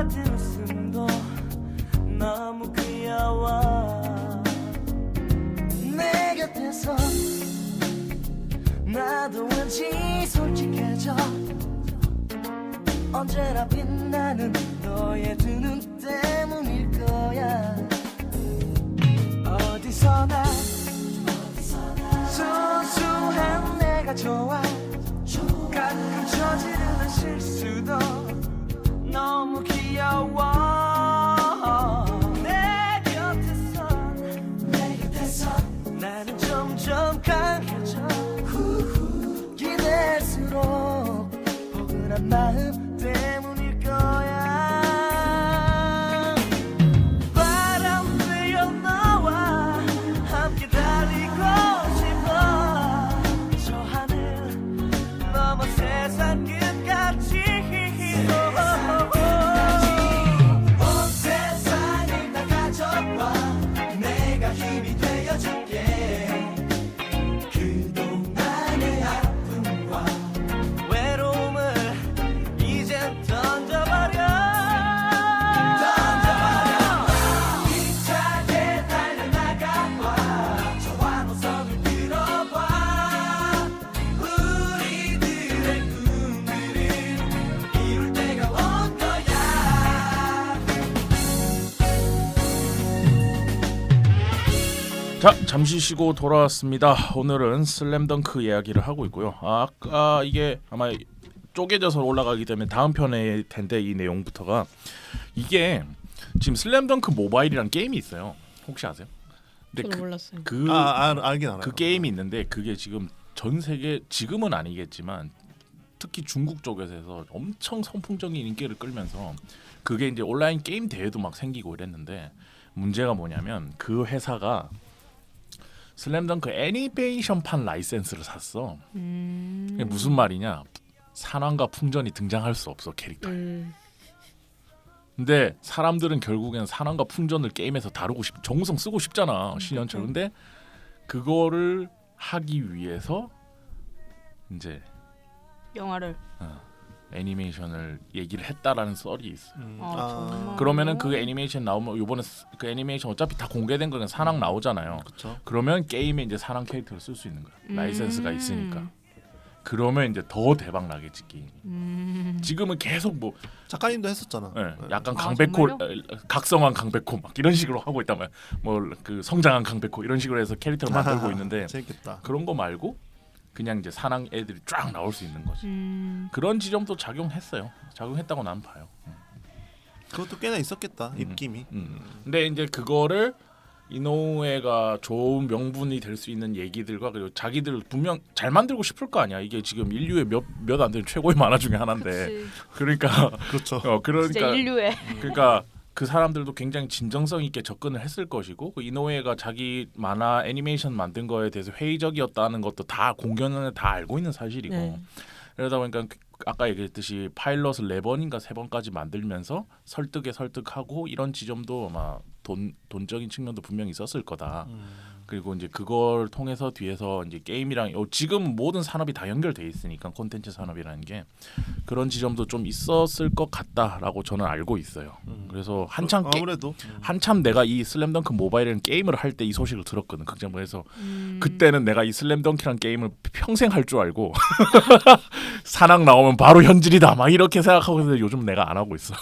같은 웃음도 너무 귀여워. 내 곁에서 나도 왠지 솔직해져. 언제나 빛나는 너의 두 눈 때문일 거야. 어디서나 순수한 내가 좋아. 가끔 저지르는 실수도 너무 귀여워. 내 곁에선 나는 점점 강해져. 기댈수록 포근한 마음 때문일 거야. 바람 되어 너와 함께 달리고 싶어. 저 하늘 넘어 세상 끝까지. 온 세상을 다 가져와. 내가 힘이 되어줄게. 그동안의 아픔과 외로움을 이젠 던져버려. 힘차게 달려나가봐. 저와 노선을 들어봐. 우리들의 꿈들을 이룰 때가 올 거야. 자, 잠시 쉬고 돌아왔습니다. 오늘은 슬램덩크 이야기를 하고 있고요. 아까 이게 아마 쪼개져서 올라가기 때문에 다음 편일 텐데 이 내용부터가 이게 지금 슬램덩크 모바일이란 게임이 있어요. 혹시 아세요? 근데 저는 몰랐어요. 알긴 알아요. 그 게임이 있는데 그게 지금 전 세계 지금은 아니겠지만 특히 중국 쪽에서 해서 엄청 선풍적인 인기를 끌면서 그게 이제 온라인 게임 대회도 막 생기고 이랬는데 문제가 뭐냐면 그 회사가 슬램덩크 애니메이션판 라이센스를 샀어. 그게 무슨 말이냐? 산왕과 풍전이 등장할 수 없어 캐릭터에. 근데 사람들은 결국엔 산왕과 풍전을 게임에서 다루고 정성 쓰고 싶잖아 신현철. 근데 그거를 하기 위해서 이제 영화를. 애니메이션을 얘기를 했다라는 썰이 있어. 정말. 그러면은 그 애니메이션 나오면 요번에 그 애니메이션 어차피 다 공개된 거는 산왕 나오잖아요. 그렇죠. 그러면 게임에 이제 산왕 캐릭터를 쓸 수 있는 거야. 라이센스가 있으니까. 그러면 이제 더 대박 나겠지 게임. 지금은 계속 뭐 작가님도 했었잖아. 예, 약간 아, 강백호, 정말요? 각성한 강백호 막 이런 식으로 하고 있단 말이야. 뭐 그 성장한 강백호 이런 식으로 해서 캐릭터를 만들고 있는데 재밌겠다. 그런 거 말고 그냥 이제 산왕 애들이 쫙 나올 수 있는 거지. 그런 지점도 작용했어요. 작용했다고 난 봐요. 그것도 꽤나 있었겠다. 입김이. 근데 이제 그거를 이노우에가 좋은 명분이 될 수 있는 얘기들과 그리고 자기들 분명 잘 만들고 싶을 거 아니야. 이게 지금 인류의 몇 안 되는 최고의 만화 중에 하나인데. 그치. 그러니까 그렇죠. 진짜 그러니까 인류의. 그러니까 그 사람들도 굉장히 진정성 있게 접근을 했을 것이고 그 이노우에가 자기 만화 애니메이션 만든 거에 대해서 회의적이었다는 것도 다 공견은 다 알고 있는 사실이고 네. 그러다 보니까 아까 얘기했듯이 파일럿을 4번인가 3번까지 만들면서 설득하고 이런 지점도 아마 돈적인 측면도 분명히 있었을 거다. 그리고 이제 그걸 통해서 뒤에서 이제 게임이랑 지금 모든 산업이 다 연결돼 있으니까 콘텐츠 산업이라는 게 그런 지점도 좀 있었을 것 같다라고 저는 알고 있어요. 그래서 아무래도 한참 내가 이 슬램덩크 모바일이라는 게임을 할 때 이 소식을 들었거든 극장부에서. 그때는 내가 이 슬램덩크라는 게임을 평생 할 줄 알고 산악 나오면 바로 현질이다 막 이렇게 생각하고 있는데 요즘 내가 안 하고 있어.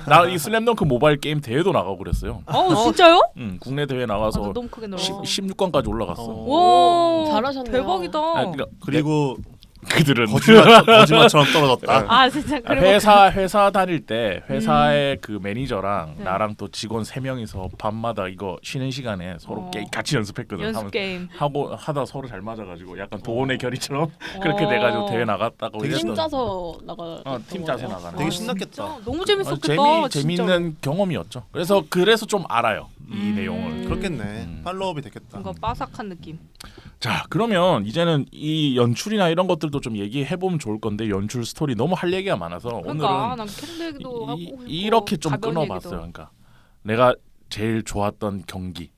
나 이 슬램덩크 모바일 게임 대회도 나가고 그랬어요. 진짜요? 국내 대회 나가서 너무 크게 놀랐어. 16관까지 올라갔어. 와, 잘하셨네요. 대박이다. 그러니까 그리고 그들은 거짓말처럼 떨어졌다. 아 진짜 그리고 회사 다닐 때 회사의 그 매니저랑 네. 나랑 또 직원 3명이서 밤마다 이거 쉬는 시간에 서로 같이 연습했거든. 연습 게임. 하고 하다 서로 잘 맞아가지고 약간 도원의 결의처럼 그렇게 돼가지고 대회 나갔다고. 되게 이랬던- 팀 짜서 나가. 팀 짜서 나가는. 되게 거. 신났겠다. 진짜? 너무 재밌었겠다. 재밌는 경험이었죠. 그래서 좀 알아요 이 내용을. 그렇겠네. 팔로업이 되겠다. 뭔가 바삭한 느낌. 자 그러면 이제는 이 연출이나 이런 것들도 좀 얘기해 보면 좋을 건데 연출 스토리 너무 할 얘기가 많아서 그러니까 오늘은 난 캐릭터 얘기도 하고 싶고 이렇게 좀 가벼운 끊어봤어요. 얘기도. 그러니까 내가 제일 좋았던 경기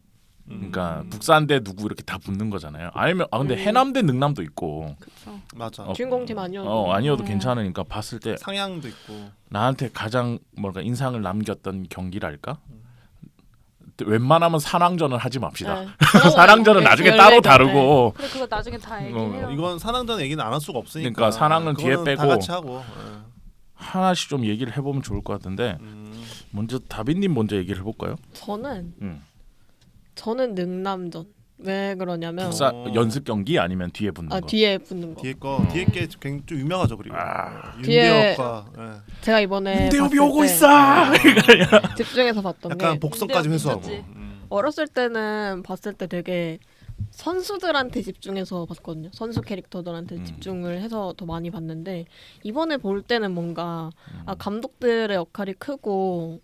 그러니까 북산 대 누구 이렇게 다 붙는 거잖아요. 아니면 근데 해남 대 능남도 있고 그쵸. 맞아. 주인공팀 아니어도 아니어도 괜찮으니까 봤을 때 상향도 있고. 나한테 가장 뭔가 인상을 남겼던 경기랄까? 웬만하면 산왕전은 하지 맙시다. 네. 산왕전은 나중에 따로 다루고 근데 그거 나중에 다 얘기해요. 이건 산왕전 얘기는 안 할 수가 없으니까. 그러니까 산왕은 뒤에 그거는 다 빼고. 같이 하고. 하나씩 좀 얘기를 해보면 좋을 것 같은데 먼저 다빈님 먼저 얘기를 해볼까요? 저는 능남전. 왜 그러냐면 북사 연습 경기 아니면 뒤에 붙는 거? 뒤에 붙는 거. 뒤에 게 굉장히 좀 유명하죠 그리고. 뒤에- 윤대엽과 제가 이번에 윤대엽이 봤을 오고 때 있어. 집중해서 봤던 게 약간 복선까지 윤대엽 회수하고. 있었지. 어렸을 때는 봤을 때 되게 선수들한테 집중해서 봤거든요. 선수 캐릭터들한테 집중을 해서 더 많이 봤는데 이번에 볼 때는 뭔가 감독들의 역할이 크고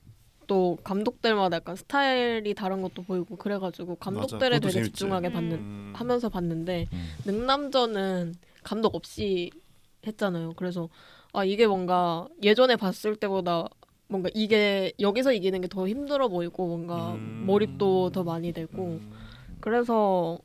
또 감독들마다 약간 스타일이 다른 것도 보이고 그래가지고 감독들에 그것도 되게 재밌지. 집중하게 하면서 봤는데 능남전은 감독 없이 했잖아요. 그래서 이게 뭔가 예전에 봤을 때보다 뭔가 이게 여기서 이기는 게 더 힘들어 보이고 뭔가 몰입도 더 많이 되고 그래서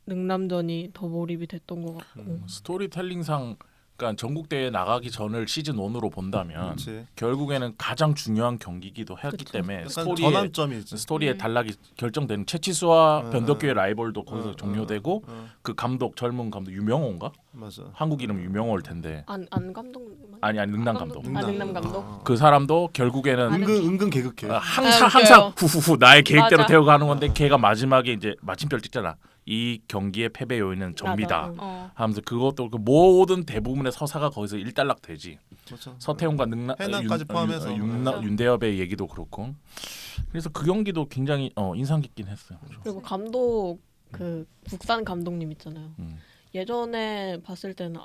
능남전이 더 몰입이 됐던 것 같고 스토리텔링상 그러니까 전국 대회 나가기 전을 시즌 1으로 본다면 그렇지. 결국에는 가장 중요한 경기기도 했기 그쵸. 때문에 약간 스토리의 전환점이지. 단락이 결정되는 채치수와 음. 변덕규의 라이벌도 거기서 음, 종료되고 음. 그 감독 젊은 감독 유명호인가? 맞아. 한국 이름 유명호일 텐데 안 감독 아니 능남 감독. 능남 감독? 그 사람도 결국에는 은근 개그해. 항상 웃겨요. 후후후 나의 계획대로 맞아. 되어가는 건데 걔가 마지막에 이제 마침표를 찍잖아. 이 경기의 패배 요인은 접니다. 맞아. 하면서 그것도 그 모든 대부분의 서사가 거기서 일단락 되지. 그렇죠. 서태웅과 해남까지 포함해서. 윤대엽의 얘기도 그렇고. 그래서 그 경기도 굉장히 인상 깊긴 했어요. 그리고 감독 그 북산 감독님 있잖아요. 음. 예전에 봤을 때는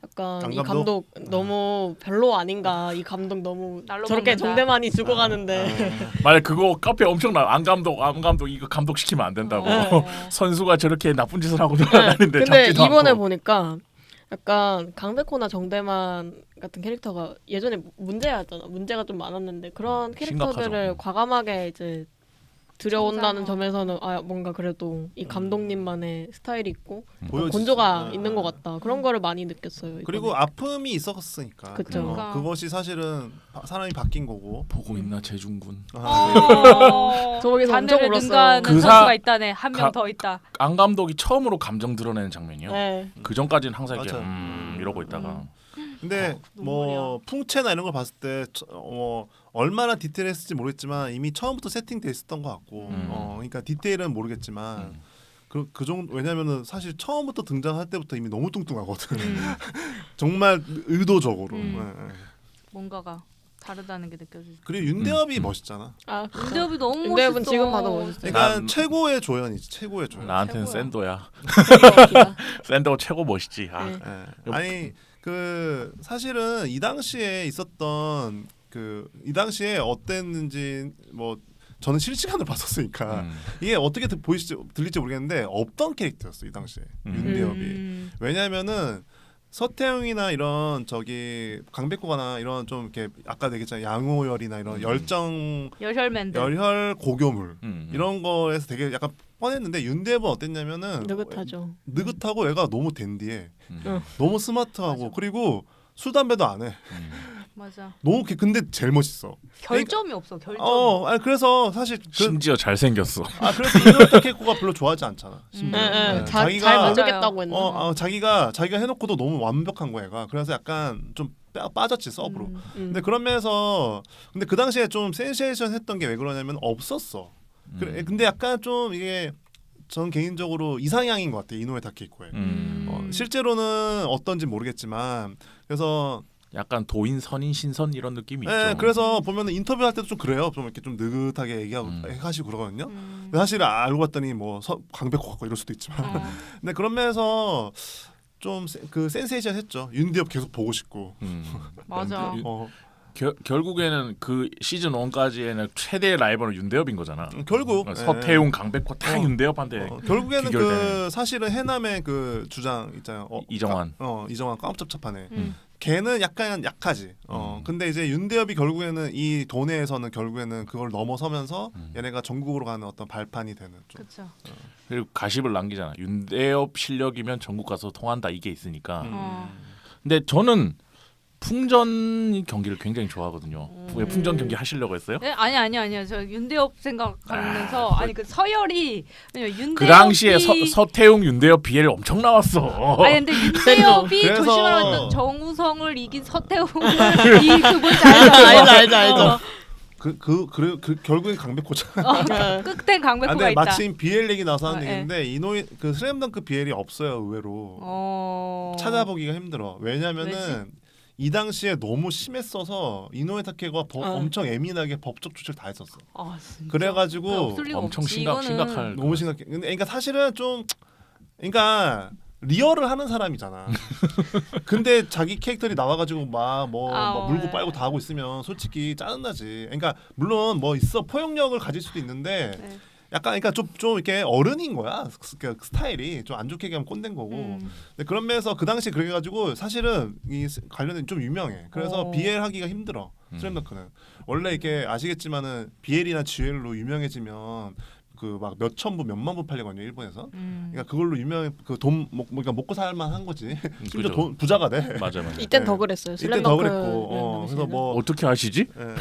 약간 안 이 감독? 감독 너무 별로 아닌가. 이 감독 너무 날로 저렇게 먹는다. 정대만이 죽어가는데 만약 그거 카페 엄청나 안 감독 이거 감독 시키면 안 된다고. 선수가 저렇게 나쁜 짓을 하고 돌아다니는데 근데 잡지도 이번에 않고. 보니까 약간 강백호나 정대만 같은 캐릭터가 예전에 문제가 좀 많았는데 그런 캐릭터들을 심각하죠. 과감하게 이제 들여온다는 성장하고. 점에서는 뭔가 그래도 이 감독님만의 스타일이 있고 보여지지. 건조가 네. 있는 것 같다. 그런 거를 많이 느꼈어요. 그리고 이번에. 아픔이 있었으니까. 그쵸. 그러니까. 그것이 사실은 사람이 바뀐 거고. 보고 있나 재중군. 저기서 엄청 자네를 울었어요. 능가하는 그 선수가 있다네. 한 명 가- 더 있다. 안 감독이 처음으로 감정 드러내는 장면이요. 네. 그 전까지는 항상 이렇게 맞아요. 이러고 있다가 근데 뭐 풍채나 이런 걸 봤을 때 얼마나 디테일했을지 모르겠지만 이미 처음부터 세팅돼 있었던 것 같고. 그러니까 디테일은 모르겠지만 그 정도 왜냐면은 사실 처음부터 등장할 때부터 이미 너무 뚱뚱하거든. 정말 의도적으로. 예. 뭔가가 다르다는 게 느껴지죠. 그리고 윤대엽이 멋있잖아. 윤대엽이 너무 멋있어. 윤대엽은 지금 봐도 멋있어요. 그러니까 난- 최고의 조연이지. 최고의 조연. 나한테는 최고야. 샌도야. 최고야. 샌도 최고 멋있지. 네. 예. 아니 그 사실은 이 당시에 있었던 이 당시에 어땠는지 뭐 저는 실시간으로 봤었으니까 이게 어떻게 들릴지 모르겠는데 없던 캐릭터였어 이 당시에 윤대엽이. 왜냐하면은 서태웅이나 이런 강백호가나 이런 좀 이렇게 아까 얘기했잖아 양호열이나 이런 열혈맨들. 열혈 고교물 음. 이런 거에서 되게 약간 뻔했는데 윤대엽은 어땠냐면은 느긋하죠. 느긋하고 얘가 너무 댄디해. 응. 너무 스마트하고 맞아. 그리고 술 담배도 안 해. 맞아. 너무 근데 제일 멋있어. 결점이 없어. 결점. 아니 그래서 사실 심지어 잘생겼어. 그래서 이노 타케코가 별로 좋아하지 않잖아. 심지어. 네, 네. 잘 자기가 모르겠다고 했나? 자기가 해놓고도 너무 완벽한 거야. 얘가. 그래서 약간 좀 빠졌지 서브로. 근데 그런 면에서 근데 그 당시에 좀 센세이션 했던 게 왜 그러냐면 없었어. 근데 약간 좀 이게 전 개인적으로 이상향인 것 같아 이노에 타케코의. 실제로는 어떤지 모르겠지만 그래서 약간 도인 선인 신선 이런 느낌이 네, 있죠. 그래서 보면은 인터뷰할 때도 좀 그래요. 좀 이렇게 좀 느긋하게 얘기하고 하시고 그러거든요. 근데 사실 알고 봤더니 뭐 강백호 같고 이럴 수도 있지만. 근데 그런 면에서 좀 그 센세이션 했죠. 윤대엽 계속 보고 싶고. 맞아. 결국에는 그 시즌 1까지에는 최대의 라이벌은 윤대엽인 거잖아. 결국 서태웅, 강백호 다 윤대엽한테 결국에는 그 비결되네. 사실은 해남의 그 주장 있잖아요. 이정환. 이정환 깜짝잡하네. 걔는 약간 약하지. 근데 이제 윤대엽이 결국에는 이 도내에서는 결국에는 그걸 넘어서면서 얘네가 전국으로 가는 어떤 발판이 되는 좀. 그렇죠. 그리고 가십을 남기잖아. 윤대엽 실력이면 전국 가서 통한다 이게 있으니까. 어. 근데 저는 풍전 경기를 굉장히 좋아하거든요. 왜 풍전 경기 하시려고 했어요? 네? 아니요. 저 윤대엽 생각하면서 아니 그 서열이 윤대엽이 그 당시에 서태웅, 윤대엽 비엘 엄청 나왔어. 아니 근데 윤대엽이 그래서- 조심하라던 정우성을 이긴 서태웅을 이 그분지 알죠? 알죠. 그 결국에 강백호잖아. 끝엔 강백호가 근데 있다. 마침 BL 얘기 나와서 하는 예. 얘기인데 이노이 그 슬램덩크 BL이 없어요 의외로. 찾아보기가 힘들어. 왜냐면은 이 당시에 너무 심했어서 이노에 타케가 엄청 예민하게 법적 조치를 다 했었어. 아, 진짜? 그래가지고 없을 리가 엄청 없지. 심각할. 너무 심각해. 근데 그러니까 사실은 좀 그러니까 리얼을 하는 사람이잖아. 근데 자기 캐릭터들이 나와가지고 막 물고 빨고 다 하고 있으면 솔직히 짜증나지. 그러니까 물론 뭐 있어 포용력을 가질 수도 있는데 네. 약간 그러니까 좀 이렇게 어른인 거야. 그 스타일이 좀 안 좋게 얘기하면 꼰대인 거고. 근데 그런 면에서 그 당시 그래가지고 사실은 이 관련된 좀 유명해. 그래서 BL 하기가 힘들어. 슬램덩크는 원래 이게 아시겠지만은 BL이나 GL로 유명해지면 그 막 몇천 부 몇만 부 팔리거든요 일본에서. 그러니까 그걸로 유명 그돈 그러니까 먹고 살만 한 거지. 심지어 그죠. 부자가 돼. 맞아. 이땐 네. 더 그랬어요. 이때 더 슬램덩크 그랬고. 그래서 뭐 어떻게 아시지? 예.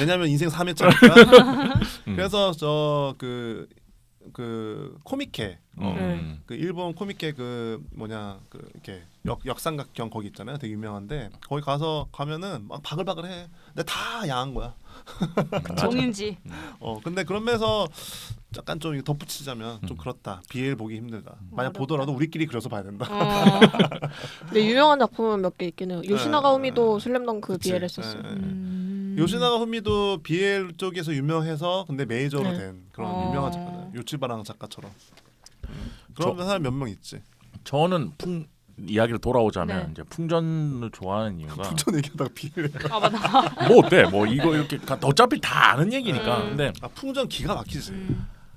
왜냐면 인생 3회차니까. 그래서 저 그 코미케 그 일본 코미케 그 뭐냐 그 이렇게 역삼각형 거기 있잖아요. 되게 유명한데 거기 가면은 막 바글바글해. 근데 다 야한 거야. 정인지. 근데 그런 면에서 약간 좀 이거 덧붙이자면 좀 그렇다. BL 보기 힘들다. 만약 보더라도 우리끼리 그려서 봐야 된다. 근데 유명한 작품은 몇 개 있긴 해요. 요시나가 우미도 슬램덩크 그치. BL 했었어요. 요시나가 후미도 BL 쪽에서 유명해서 근데 메이저로 네. 된 그런 유명한 작가들. 요치바랑 작가처럼. 그런 사람 몇 명 있지. 저는 이야기를 돌아오자면 네. 이제 풍전을 좋아하는 이유가 풍전 얘기하다가 BL. 아 맞다. 뭐 어때? 뭐 이거 이렇게 어차피 다 아는 얘기니까. 근데 풍전 기가 막히지.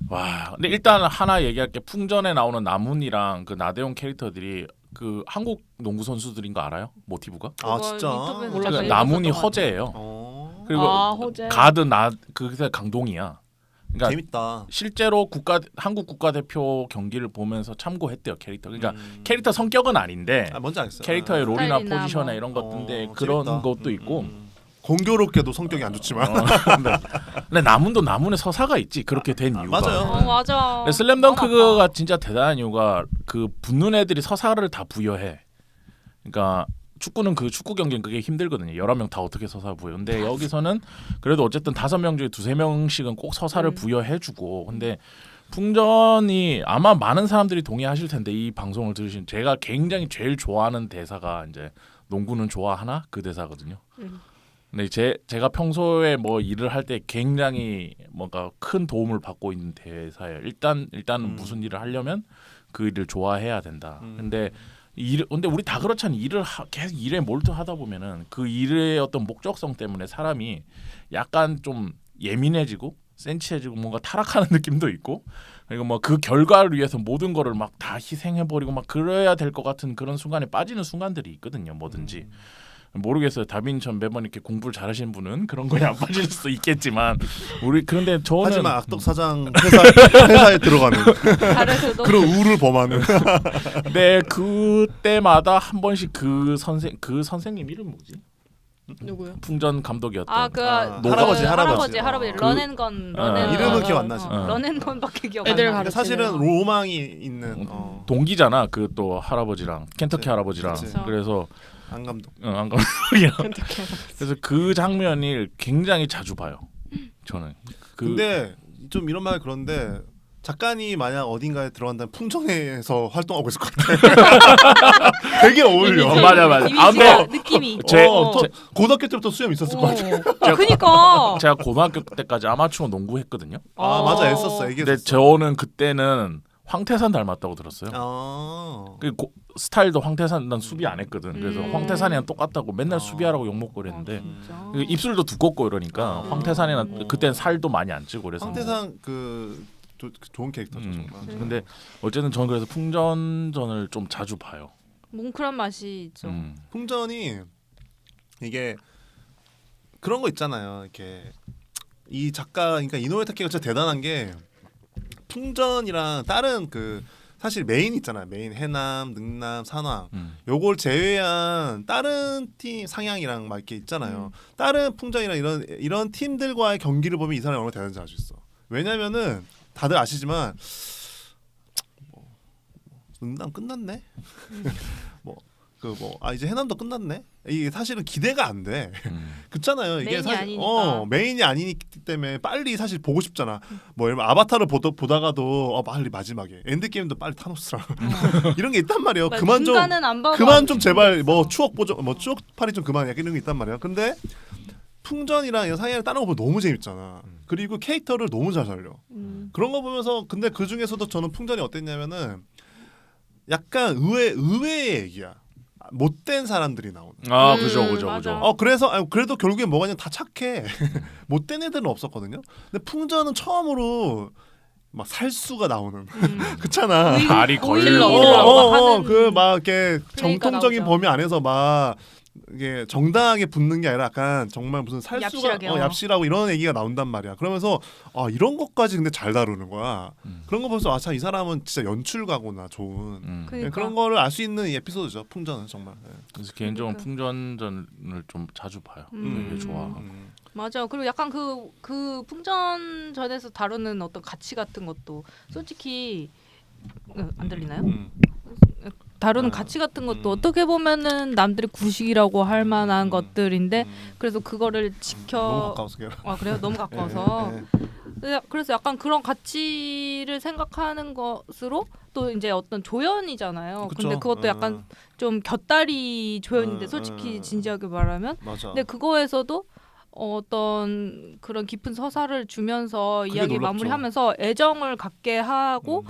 와, 근데 일단 하나 얘기할게. 풍전에 나오는 남훈이랑 그 나대용 캐릭터들이 그 한국 농구 선수들인 거 알아요? 모티브가? 아 그거 진짜. 인터뷰에서 그러니까 제가 남훈이 읽었었던 것 허재예요. 그리고 호재. 가드 그새 강동이야. 그러니까 재밌다. 실제로 한국 국가대표 경기를 보면서 참고했대요 캐릭터. 그러니까 캐릭터 성격은 아닌데 뭔지 알겠어. 캐릭터의 롤이나 스타일이나 포지션이나 뭐. 이런 것들인데 그런 재밌다. 것도 있고. 공교롭게도 성격이 안 좋지만. 근데 남훈도 남훈의 서사가 있지. 그렇게 된 이유가. 맞아요. 맞아. 근데 슬램덩크가 진짜 대단한 이유가 그 붙는 애들이 서사를 다 부여해. 그러니까 축구는 그 축구 경기는 그게 힘들거든요. 11명 다 어떻게 서사 부여. 근데 여기서는 그래도 어쨌든 5명 중에 2-3명씩은 꼭 서사를 부여해주고. 근데 풍전이 아마 많은 사람들이 동의하실 텐데 이 방송을 들으신 제가 굉장히 제일 좋아하는 대사가 이제 농구는 좋아하나 그 대사거든요. 근데 제가 평소에 뭐 일을 할 때 굉장히 뭔가 큰 도움을 받고 있는 대사예요. 일단은 무슨 일을 하려면 그 일을 좋아해야 된다. 근데 우리 다 그렇잖아요. 계속 일에 몰두하다 보면은 그 일의 어떤 목적성 때문에 사람이 약간 좀 예민해지고 센치해지고 뭔가 타락하는 느낌도 있고 그리고 뭐 그 결과를 위해서 모든 거를 막 다 희생해버리고 막 그래야 될 것 같은 그런 순간에 빠지는 순간들이 있거든요. 뭐든지. 모르겠어요. 다빈처럼 매번 이렇게 공부를 잘하시는 분은 그런 거에 안 빠질 수 있겠지만 그런데 저는 하지만 악덕 사장 회사에 들어가는 잘해서도 그런 우를 범하는. 네 그때마다 한 번씩 그 선생님 이름 뭐지? 누구요? 풍전 감독이었던 할아버지. 런앤건 이름은 기억 안 나지. 런앤건밖에 기억 안 애들 나. 근데 사실은 로망이 있는 동기잖아. 그 또 할아버지랑 켄터키 그치. 할아버지랑 그치. 그래서 안 감독. 안 감독이랑 그래서 그 장면이 굉장히 자주 봐요. 저는 근데 좀 이런 말 그런데 작가님 만약 어딘가에 들어간다면 풍전에서 활동하고 있을 것 같아. 되게 어울려. 맞아. 이미지가 느낌이. 고등학교 때부터 수염 있었을 것 같아. 그니까. 제가 고등학교 때까지 아마추어 농구 했거든요. 맞아 했었어. 근데 얘기했었어. 저는 그때는 황태산 닮았다고 들었어요. 그 스타일도 황태산 난 수비 안 했거든. 그래서 황태산이랑 똑같다고 맨날 수비하라고 욕 먹고 그랬는데 그 입술도 두껍고 이러니까 황태산이랑 그땐 살도 많이 안 찌고 그래서 황태산 좋은 캐릭터죠 정말. 근데 어쨌든 저는 그래서 풍전전을 좀 자주 봐요. 뭉클한 맛이 있죠. 풍전이 이게 그런 거 있잖아요. 이렇게 이 작가 그러니까 이노우에 타케가 진짜 대단한 게 풍전이랑 다른 그 사실 메인 있잖아요. 메인 해남, 능남, 산왕 요걸 제외한 다른 팀 상향이랑 막 이렇게 있잖아요. 다른 풍전이랑 이런 팀들과의 경기를 보면 이 사람이 얼마나 대단한지 알 수 있어. 왜냐면은 다들 아시지만 능남 끝났네. 이제 해남도 끝났네. 이게 사실은 기대가 안 돼. 그렇잖아요. 이게 메인이 사실 아니니까. 메인이 아니기 때문에 빨리 사실 보고 싶잖아. 뭐 예를 들면 아바타를 보다가도 빨리 마지막에 엔드 게임도 빨리 타노스랑 이런 게 있단 말이에요. 맞아, 그만 좀 중간은 안 봐도 그만 안 좀 좋은 제발 게 뭐 있어. 추억 보정 뭐 추억 팔이 좀 그만해 이런 게 있단 말이야. 근데 풍전이랑 이런 상향을 다른 거 보면 너무 재밌잖아. 그리고 캐릭터를 너무 잘 살려. 그런 거 보면서 근데 그 중에서도 저는 풍전이 어땠냐면은 약간 의외의 얘기야. 못된 사람들이 나오는. 아 그죠 그죠 맞아. 그죠. 그래서 그래도 결국에 뭐가냐 다 착해. 못된 애들은 없었거든요. 근데 풍전은 처음으로 막 살수가 나오는. 그렇잖아. 다리 오일러 걸리고 막 하는 그 막 이렇게 플레이가 정통적인 나오죠. 범위 안에서 막 이게 정당하게 붙는 게 아니라 약간 정말 무슨 살수가 얍실하게요. 얍실하고 이런 얘기가 나온단 말이야. 그러면서 이런 것까지 근데 잘 다루는 거야. 그런 거 보면서 참 이 사람은 진짜 연출가구나 좋은. 그러니까. 그런 거를 알 수 있는 이 에피소드죠. 풍전은 정말. 예. 그래서 개인적으로 그러니까. 풍전전을 좀 자주 봐요. 되게 좋아하고. 맞아. 그리고 약간 그 풍전전에서 다루는 어떤 가치 같은 것도 솔직히 안 들리나요? 다루는 가치 같은 것도 어떻게 보면은 남들이 구식이라고 할 만한 것들인데 그래서 그거를 너무 지켜. 가까워서 그래요. 그래요? 너무 가까워서. 예. 그래서 약간 그런 가치를 생각하는 것으로 또 이제 어떤 조연이잖아요. 그쵸. 근데 그것도 약간 좀 곁다리 조연인데 솔직히 진지하게 말하면 맞아. 근데 그거에서도 어떤 그런 깊은 서사를 주면서 그게 이야기 놀랍죠. 마무리하면서 애정을 갖게 하고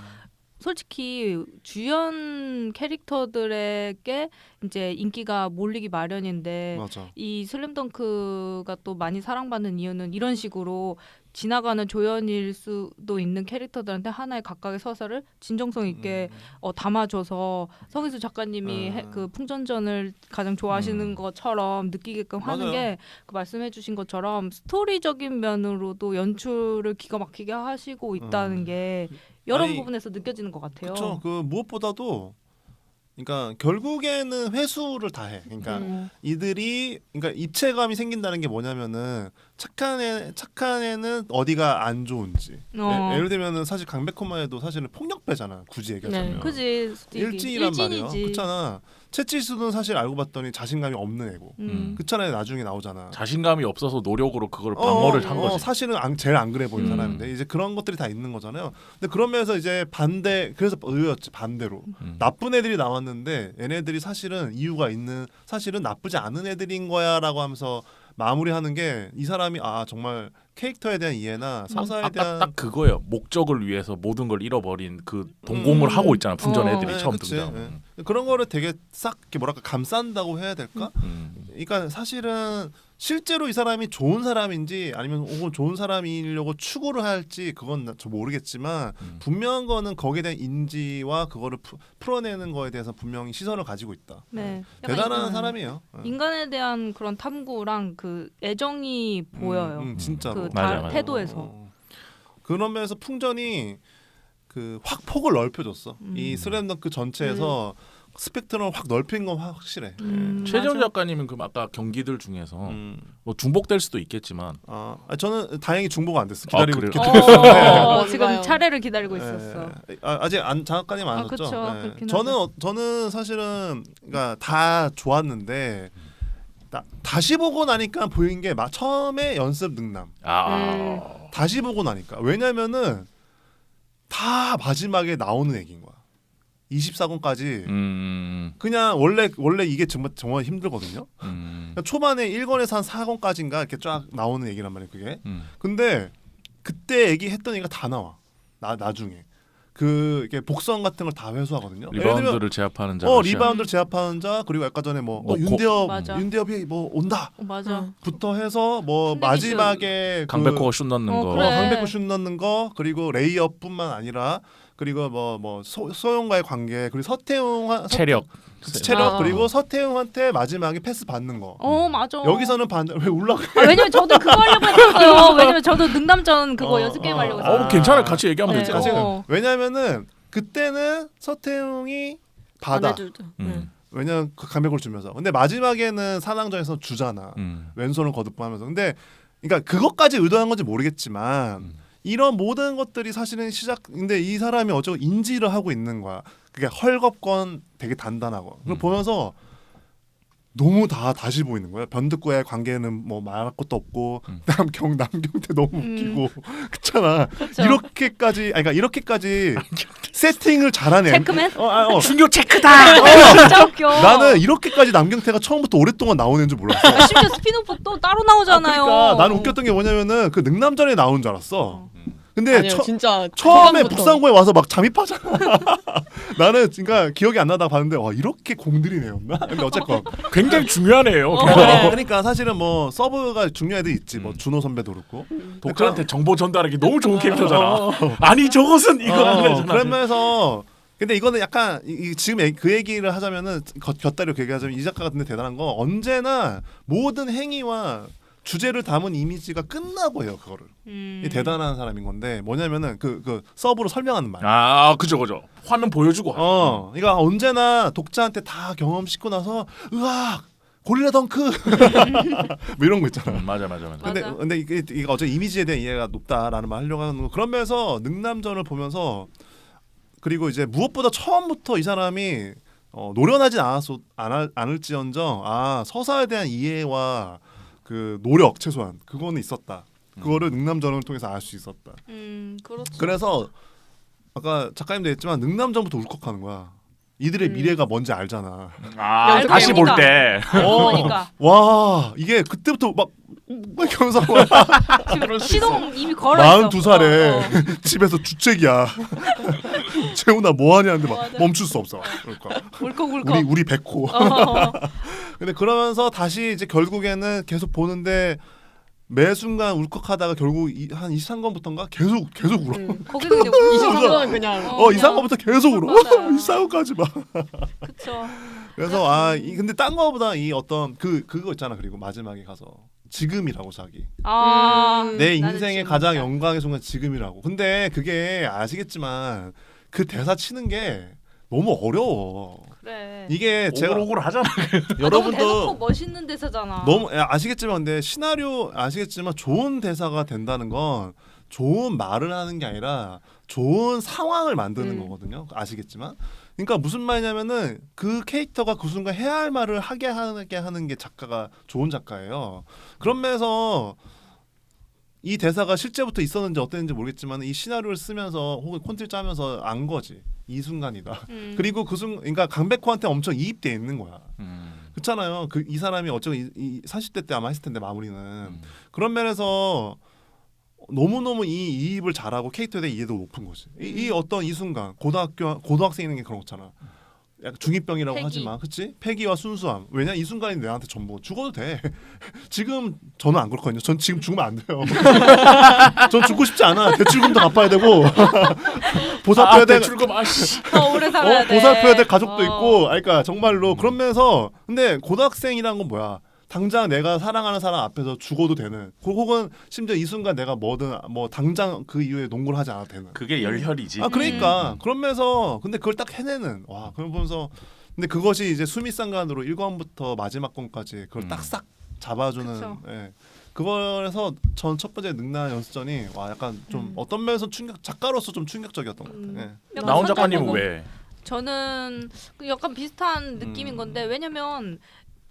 솔직히 주연 캐릭터들에게 이제 인기가 몰리기 마련인데 맞아. 이 슬램덩크가 또 많이 사랑받는 이유는 이런 식으로 지나가는 조연일 수도 있는 캐릭터들한테 하나의 각각의 서사를 진정성 있게 담아줘서 성희수 작가님이 그 풍전전을 가장 좋아하시는 것처럼 느끼게끔 하는 맞아요. 게 그 말씀해주신 것처럼 스토리적인 면으로도 연출을 기가 막히게 하시고 있다는 게 여러 아니, 부분에서 느껴지는 것 같아요. 그렇죠. 그 무엇보다도 그러니까 결국에는 회수를 다 해. 그러니까 이들이 그러니까 입체감이 생긴다는 게 뭐냐면은 착한 애는 어디가 안 좋은지. 예를 들면은 사실 강백호만 해도 사실은 폭력배잖아. 굳이 얘기하자면. 네. 그지 일진이란 말이야. 일진이지. 그렇잖아. 채치수는 사실 알고 봤더니 자신감이 없는 애고. 그렇잖아요. 나중에 나오잖아. 자신감이 없어서 노력으로 그걸 방어를 한 거지. 사실은 제일 안 그래 보이는 사람인데 이제 그런 것들이 다 있는 거잖아요. 근데 그런 면에서 이제 그래서 의외였지 반대로 나쁜 애들이 나왔는데 얘네들이 사실은 이유가 있는 사실은 나쁘지 않은 애들인 거야라고 하면서 마무리하는 게 이 사람이 정말 캐릭터에 대한 이해나 서사에 대한 딱 그거예요. 목적을 위해서 모든 걸 잃어버린 그 동공을 하고 있잖아. 풍전 애들이 네, 처음 그치. 등장. 그런 거를 되게 싹 이렇게 뭐랄까 감싼다고 해야 될까? 그러니까 사실은 실제로 이 사람이 좋은 사람인지 아니면 혹은 좋은 사람이려고 추구를 할지 그건 저 모르겠지만 분명한 거는 거기에 대한 인지와 그거를 풀어내는 거에 대해서 분명히 시선을 가지고 있다. 네. 약간 대단한 사람이에요. 인간에 대한 그런 탐구랑 그 애정이 보여요. 진짜로. 그 맞아. 태도에서. 그런 면에서 풍전이 그 확 폭을 넓혀줬어. 이 슬램덩크 전체에서 스펙트럼을 확 넓힌 건 확실해. 최정 맞아. 작가님은 그 아까 경기들 중에서 뭐 중복될 수도 있겠지만 저는 다행히 중보가 안 됐어. 기다리고 그래요? 지금 뭔가요? 차례를 기다리고 있었어. 아직 작가님 안 하셨죠? 그쵸. 그렇긴 저는 사실은 그러니까 다 좋았는데 다시 보고 나니까 보인 게 처음에 연습 능남. 다시 보고 나니까 왜냐면은 다 마지막에 나오는 얘기인 거야. 24권까지 그냥 원래 이게 정말 힘들거든요. 그러니까 초반에 1권에서 한 4권까지인가 이렇게 쫙 나오는 얘기란 말이에요. 그게. 근데 그때 얘기했던 얘기가 다 나와. 나중에. 이게 복선 같은 걸 다 회수하거든요. 리바운드를 제압하는 자. 리바운드를 제압하는 자 그리고 아까 전에 넣고. 맞아. 윤대엽이 뭐 온다. 맞아. 부터 해서 뭐 근데 마지막에 강백호가 슛 넣는 거. 그래. 강백호 슛 넣는 거 그리고 레이업뿐만 아니라 그리고 뭐 소영과의 관계 그리고 서태웅 체력. 아. 그리고 서태웅한테 마지막에 패스 받는 거. 맞아. 여기서는 왜 올라가? 왜냐면 저도 그거 하려고 했었어요. 왜냐면 저도 능남전 그거 연습 게임 하려고 했어요. 괜찮아요. 같이 얘기하면 네. 되죠. 사실은 어. 왜냐면은 그때는 서태웅이 받아. 안해주죠. 왜냐면 그 감백을 주면서. 근데 마지막에는 사랑전에서 주잖아. 왼손을 거듭하면서. 근데 그러니까 그것까지 의도한 건지 모르겠지만 이런 모든 것들이 사실은 근데 이 사람이 어쩌고 인지를 하고 있는 거야. 그게 헐겁건 되게 단단하고. 그걸 보면서 너무 다시 보이는 거야. 변듣고의 관계는 뭐 말할 것도 없고 남경태 너무 웃기고 그렇잖아. 그쵸. 이렇게까지 세팅을 잘하네. 체크맨? 중요 체크다. 진짜 웃겨. 나는 이렇게까지 남경태가 처음부터 오랫동안 나오는 줄 몰랐어. 심지어 스피노프 또 따로 나오잖아요. 그러니까 나는 웃겼던 게 뭐냐면은 그 능남전에 나온 줄 알았어. 근데 아니요, 진짜 처음에 초반부터. 북상고에 와서 막 잠입하잖아. 나는 그러니까 기억이 안 나다 봤는데 와 이렇게 공들이네였나? 근데 어쨌건 굉장히 중요하네요. 그러니까 사실은 뭐 서브가 중요한 애들 있지. 뭐 준호 선배도 그렇고. 독자한테 정보 전달하기 너무 좋은 캐릭터잖아. 아니 저것은 이거는 그러면서 근데 이거는 약간 지금 그 얘기를 하자면은 곁다리로 그 얘기하자면 이 작가 같은데 대단한 거 언제나 모든 행위와 주제를 담은 이미지가 끝나고 해요 그거를. 이 대단한 사람인 건데 뭐냐면은 그 서브로 설명하는 말. 그죠. 화면 보여주고. 그러니까 언제나 독자한테 다 경험시키고 나서 으악 고릴라 덩크 뭐 이런 거 있잖아. 맞아. 근데 이게 어제 이미지에 대한 이해가 높다라는 말 하려고 하는 거. 그런 면에서 능남전을 보면서 그리고 이제 무엇보다 처음부터 이 사람이 노련하진 않을지언정 서사에 대한 이해와 그 노력 최소한 그거는 있었다. 그거를 능남전을 통해서 알 수 있었다. 그렇죠. 그래서 아까 작가님도 했지만 능남전부터 울컥하는 거야. 이들의 미래가 뭔지 알잖아. 다시 볼 때. 그러니까 와 이게 그때부터 막 이러면서 지금 시동 이미 걸어 있어. 42살에 집에서 주책이야. 재훈아 뭐 하냐는데 막 맞아. 멈출 수 없어. 그러니까 울컥. 우리 백호. 근데 그러면서 다시 이제 결국에는 계속 보는데 매 순간 울컥하다가 결국 한 23권부터인가 계속 울어. 거기서 이제 23권은 그냥 23권부터 계속 울어. 맞아요. 24권까지 막. 그쵸. 그래서 근데 딴 거보다 이 어떤 그거 있잖아. 그리고 마지막에 가서 지금이라고 자기. 내 나는 인생의 지금 가장 진짜. 영광의 순간 지금이라고. 근데 그게 아시겠지만 그 대사 치는 게 너무 어려워. 그래. 이게 제가 오글오글 하잖아. 너무 여러분도 대놓고 멋있는 대사잖아. 너무 아시겠지만 근데 시나리오 아시겠지만 좋은 대사가 된다는 건 좋은 말을 하는 게 아니라 좋은 상황을 만드는 거거든요. 아시겠지만. 그러니까 무슨 말이냐면은 그 캐릭터가 그 순간 해야 할 말을 하게 하는 게 작가가 좋은 작가예요. 그런 면에서 이 대사가 실제부터 있었는지 어땠는지 모르겠지만 이 시나리오를 쓰면서 혹은 콘티를 짜면서 안 거지. 이 순간이다. 그리고 그러니까 강백호한테 엄청 이입돼 있는 거야. 그렇잖아요. 이 사람이 어쩌고 이 40대 때 아마 했을 텐데 마무리는 그런 면에서 너무너무 이 이입을 잘하고 캐릭터에 대한 이해도 높은 거지. 이 어떤 이 순간 고등학생이는 게 그런 거잖아. 약간 중2병이라고 패기. 하지만 그치? 패기와 순수함. 왜냐 이 순간이 내한테 전부 죽어도 돼. 지금 저는 안 그렇거든요. 전 지금 죽으면 안 돼요. 전 죽고 싶지 않아. 대출금도 갚아야 되고 보살펴야 될 대출금 아씨. 더 오래 살아야 돼. 보살펴야 될 가족도 있고. 그러니까 정말로 그런 면에서 근데 고등학생이란 건 뭐야? 당장 내가 사랑하는 사람 앞에서 죽어도 되는 혹은 심지어 이 순간 내가 뭐든 뭐 당장 그 이후에 농구를 하지 않아도 되는 그게 열혈이지. 그러니까 그런 면에서 근데 그걸 딱 해내는 그걸 보면서 근데 그것이 이제 수미상관으로 1권부터 마지막 권까지 그걸 딱 싹 잡아주는 그쵸. 그거에서 전 첫 번째 능란 연습전이 약간 좀 어떤 면에서 작가로서 좀 충격적이었던 것 같아요. 약간 나온 작가님은 선전보고. 왜? 저는 약간 비슷한 느낌인 건데 왜냐면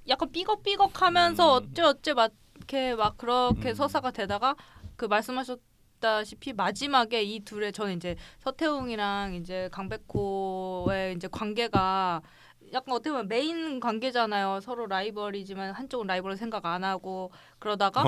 약간 삐걱삐걱하면서 어째 막 이렇게 막 그렇게 서사가 되다가 그 말씀하셨다시피 마지막에 이 둘의 저는 이제 서태웅이랑 이제 강백호의 이제 관계가 약간 어떻게 보면 메인 관계잖아요. 서로 라이벌이지만 한쪽은 라이벌을 생각 안 하고 그러다가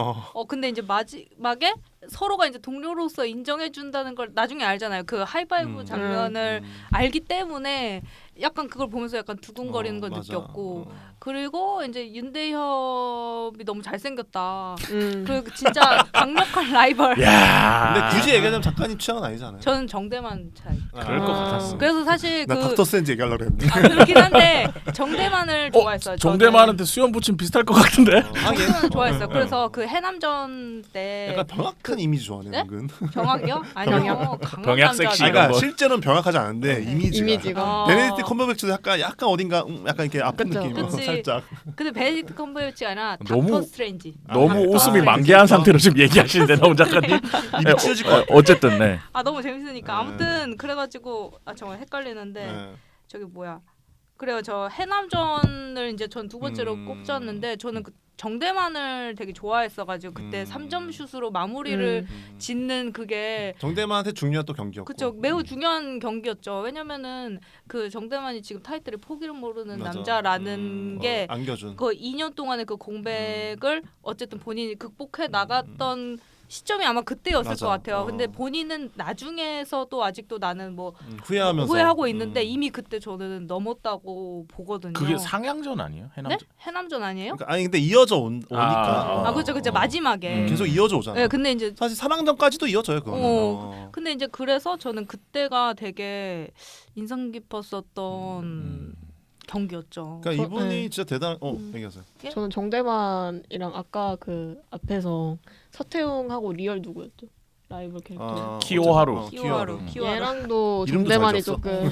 근데 이제 마지막에 서로가 이제 동료로서 인정해 준다는 걸 나중에 알잖아요. 그 하이파이브 장면을 알기 때문에 약간 그걸 보면서 약간 두근거리는 걸 맞아. 느꼈고 그리고 이제 윤대협이 너무 잘생겼다. 그리고 진짜 강력한 라이벌. 야. 근데 굳이 얘기하자면 작가님 취향은 아니잖아요. 저는 정대만 차이. 그럴 것 같았어. 그래서 사실 나 그 닥터 스트레인지 얘기하려고 했는데. 그렇긴 한데 정대만을 좋아했어요. 정대만한테 수염 붙임 비슷할 것 같은데. 정대만을 좋아했어요. 그래서 그 해남전 때 약간 병약한 이미지 좋아하네 네? 은근. 병학이요? 아니요. 강한 병약 남자죠. 섹시 그러니까 이런 거. 실제로는 병약하지 않은데 이미지가. 이미지가. 베네딕트 컴버배치도 약간 어딘가 약간 이렇게 아픈 그쵸. 느낌이요. 그치. 살짝. 근데 베네딕트 컴버배치가 아니라 너무- 닥터 스트레인지. 너무 아, 웃음이 아, 만개한 진짜? 상태로 지금 얘기하시는데 너무 작가님. 입이 찢어질 것 같아. 어쨌든 네. 아 너무 재밌으니까 아무튼 그래가지고 정말 헷갈리는데 네. 저기 뭐야 그래요 저 해남전을 이제 전 두 번째로 꼽졌는데 저는 그 정대만을 되게 좋아했어가지고 그때 3점 슛으로 마무리를 짓는 그게 정대만한테 중요한 또 경기였고. 그쵸 매우 중요한 경기였죠. 왜냐면은 그 정대만이 지금 타이틀이 포기를 모르는 맞아. 남자라는 게 안겨준. 그 2년 동안의 그 공백을 어쨌든 본인이 극복해 나갔던 시점이 아마 그때였을 맞아. 것 같아요. 어. 근데 본인은 나중에서도 아직도 나는 뭐 후회하면서. 후회하고 있는데 이미 그때 저는 넘었다고 보거든요. 그게 상향전 아니에요? 네? 해남전. 해남전 아니에요? 그러니까 아니 근데 이어져 오니까. 아, 그죠 마지막에. 계속 이어져 오잖아. 네, 근데 이제 사실 사랑전까지도 이어져요 그거는. 근데 이제 그래서 저는 그때가 되게 인상 깊었었던 경기였죠. 그러니까 이분이 네. 진짜 대단. 얘기하세요. 저는 정대만이랑 아까 그 앞에서 서태웅하고 리얼 누구였죠? 라이벌 캐릭터. 키오하루. 키오하루. 얘랑도 이름도 정대만이 잘 조금